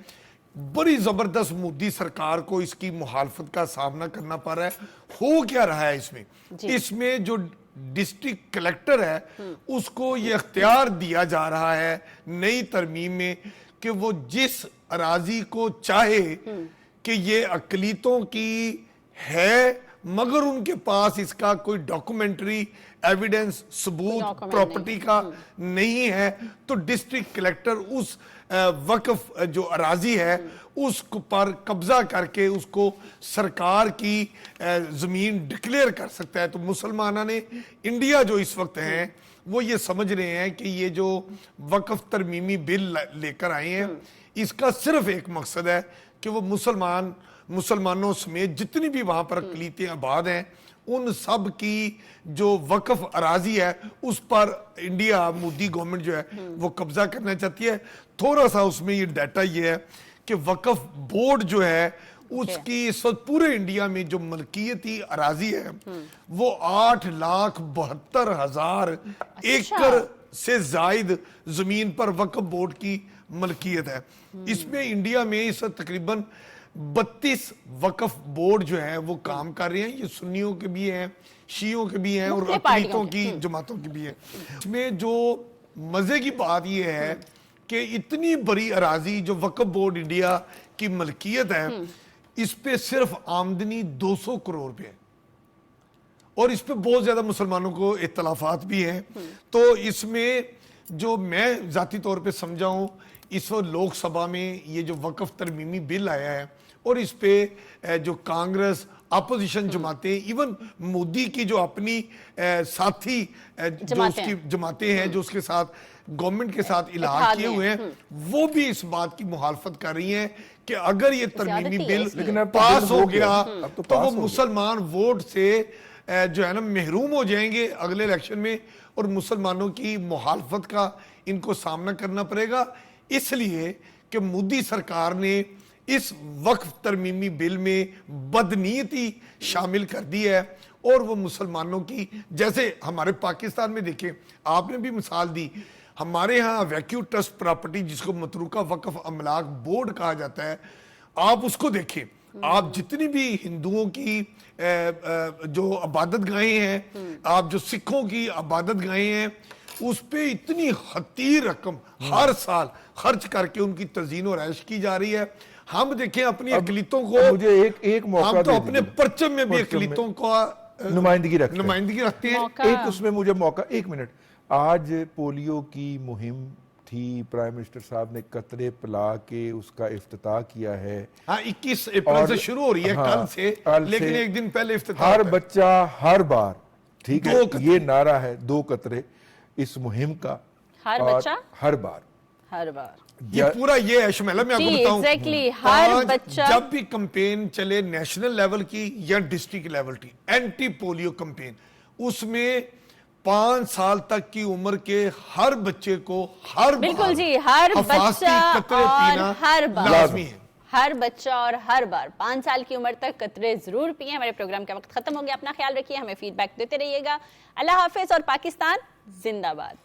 बड़ी जबरदस्त मोदी सरकार को इसकी मुखालफत का सामना करना पड़ रहा है। हो क्या रहा है इसमें जो डिस्ट्रिक्ट कलेक्टर है उसको ये अख्तियार दिया जा रहा है नई तरमीम में कि वो जिस अराजी को चाहे कि ये अकलीतों की है मगर उनके पास इसका कोई डॉक्यूमेंट्री एविडेंस सबूत प्रॉपर्टी का नहीं है, तो डिस्ट्रिक्ट कलेक्टर उस वक्फ जो अराजी है उस पर कब्जा करके उसको सरकार की जमीन डिक्लेयर कर सकता है। तो मुसलमाना ने इंडिया जो इस वक्त हैं वो ये समझ रहे हैं कि ये जो वक्फ तरमीमी बिल लेकर आए हैं इसका सिर्फ एक मकसद है कि वो मुसलमानों समेत जितनी भी वहां पर अकलीतें आबाद हैं उन सब की जो वक्फ अराजी है उस पर इंडिया मोदी गवर्नमेंट जो है वो कब्जा करना चाहती है। थोड़ा सा उसमें ये डाटा ये है कि वक्फ बोर्ड जो है उसकी इस वक्त पूरे इंडिया में जो मलकियती अराजी है वो 8,72,000 एकड़ से जायद जमीन पर वक्फ बोर्ड की मलकियत है। इसमें इंडिया में इस वक्त तकरीबन 32 वक्फ बोर्ड जो है वो काम कर रहे हैं। ये सुन्नियों के भी हैं, शियों के भी हैं और अक़लीतों की जमातों की भी है। इसमें जो मजे की बात ये है कि इतनी बड़ी अराजी जो वक्फ बोर्ड इंडिया की मलकियत है इस पे सिर्फ आमदनी 200 करोड़ रुपए है और इस पे बहुत ज्यादा मुसलमानों को इख्तलाफात भी हैं। तो इसमें जो मैं जाती तौर पे समझा हूं इस वक्त लोकसभा में ये जो वक्फ तरमीमी बिल आया है और इस पे जो कांग्रेस अपोजिशन जमातें इवन मोदी की जो अपनी साथी जो उसकी जमातें हैं जो उसके साथ गवर्नमेंट के साथ इलाहा किए हुए हैं वो भी इस बात की मुखालफत कर रही हैं कि अगर ये तरमीमी बिल पास हो गया तो वो मुसलमान वोट से जो है ना महरूम हो जाएंगे अगले इलेक्शन में और मुसलमानों की मुखालफत का इनको सामना करना पड़ेगा। इसलिए कि मोदी सरकार ने इस वक्फ तरमीमी बिल में बदनीयती शामिल कर दी है और वो मुसलमानों की, जैसे हमारे पाकिस्तान में देखें आपने भी मिसाल दी, हमारे यहाँ वैक्यू ट्रस्ट प्रॉपर्टी जिसको मतरूका वक्फ अमलाक बोर्ड कहा जाता है, आप उसको देखें, आप जितनी भी हिंदुओं की जो इबादत गाहें हैं, आप जो सिखों की इबादत गाहें हैं, उस पे इतनी हतीर रकम हर साल खर्च करके उनकी तज़ीन और रैश की जा रही है। हम देखें अपनी अकलीतों को,
मुझे एक मौका
हम तो अपने परचम में भी अकलीतों का
नुमाइंदगी रखते हैं।
नुमाइंदगी रखते हैं।
मौका।
एक उसमें मुझे मौका, एक मिनट, आज पोलियो की मुहिम थी, प्राइम मिनिस्टर साहब ने कतरे पिला के उसका इफ्तिताह किया है।
हाँ, 21 अप्रैल से शुरू हो रही है,
हाँ,
कल से, लेकिन एक दिन पहले इफ्तिताह
हर
होता है।
बच्चा हर बार, ठीक है,
2 कतरे।
ये नारा है 2 कतरे इस मुहिम का।
हर
और
बच्चा
हर बार
हर बार।
ये पूरा ये है शमेला, मैं आपको
जी,
बताऊं,
exactly, हर
आज
बच्चा।
जब भी कैंपेन चले नेशनल लेवल की या डिस्ट्रिक्ट लेवल की, एंटी पोलियो कैंपेन, उसमें 5 साल तक की उम्र के हर बच्चे को हर
बिल्कुल
बार
जी, हर
हिफाजती
बच्चा
कतरे
और
पीना
हर बार।
लाजमी है।
हर बच्चा और हर बार 5 साल की उम्र तक कतरे जरूर पिए। हमारे प्रोग्राम का वक्त खत्म हो गया, अपना ख्याल रखिए, हमें फीडबैक देते रहिएगा। अल्लाह हाफिज और पाकिस्तान जिंदाबाद।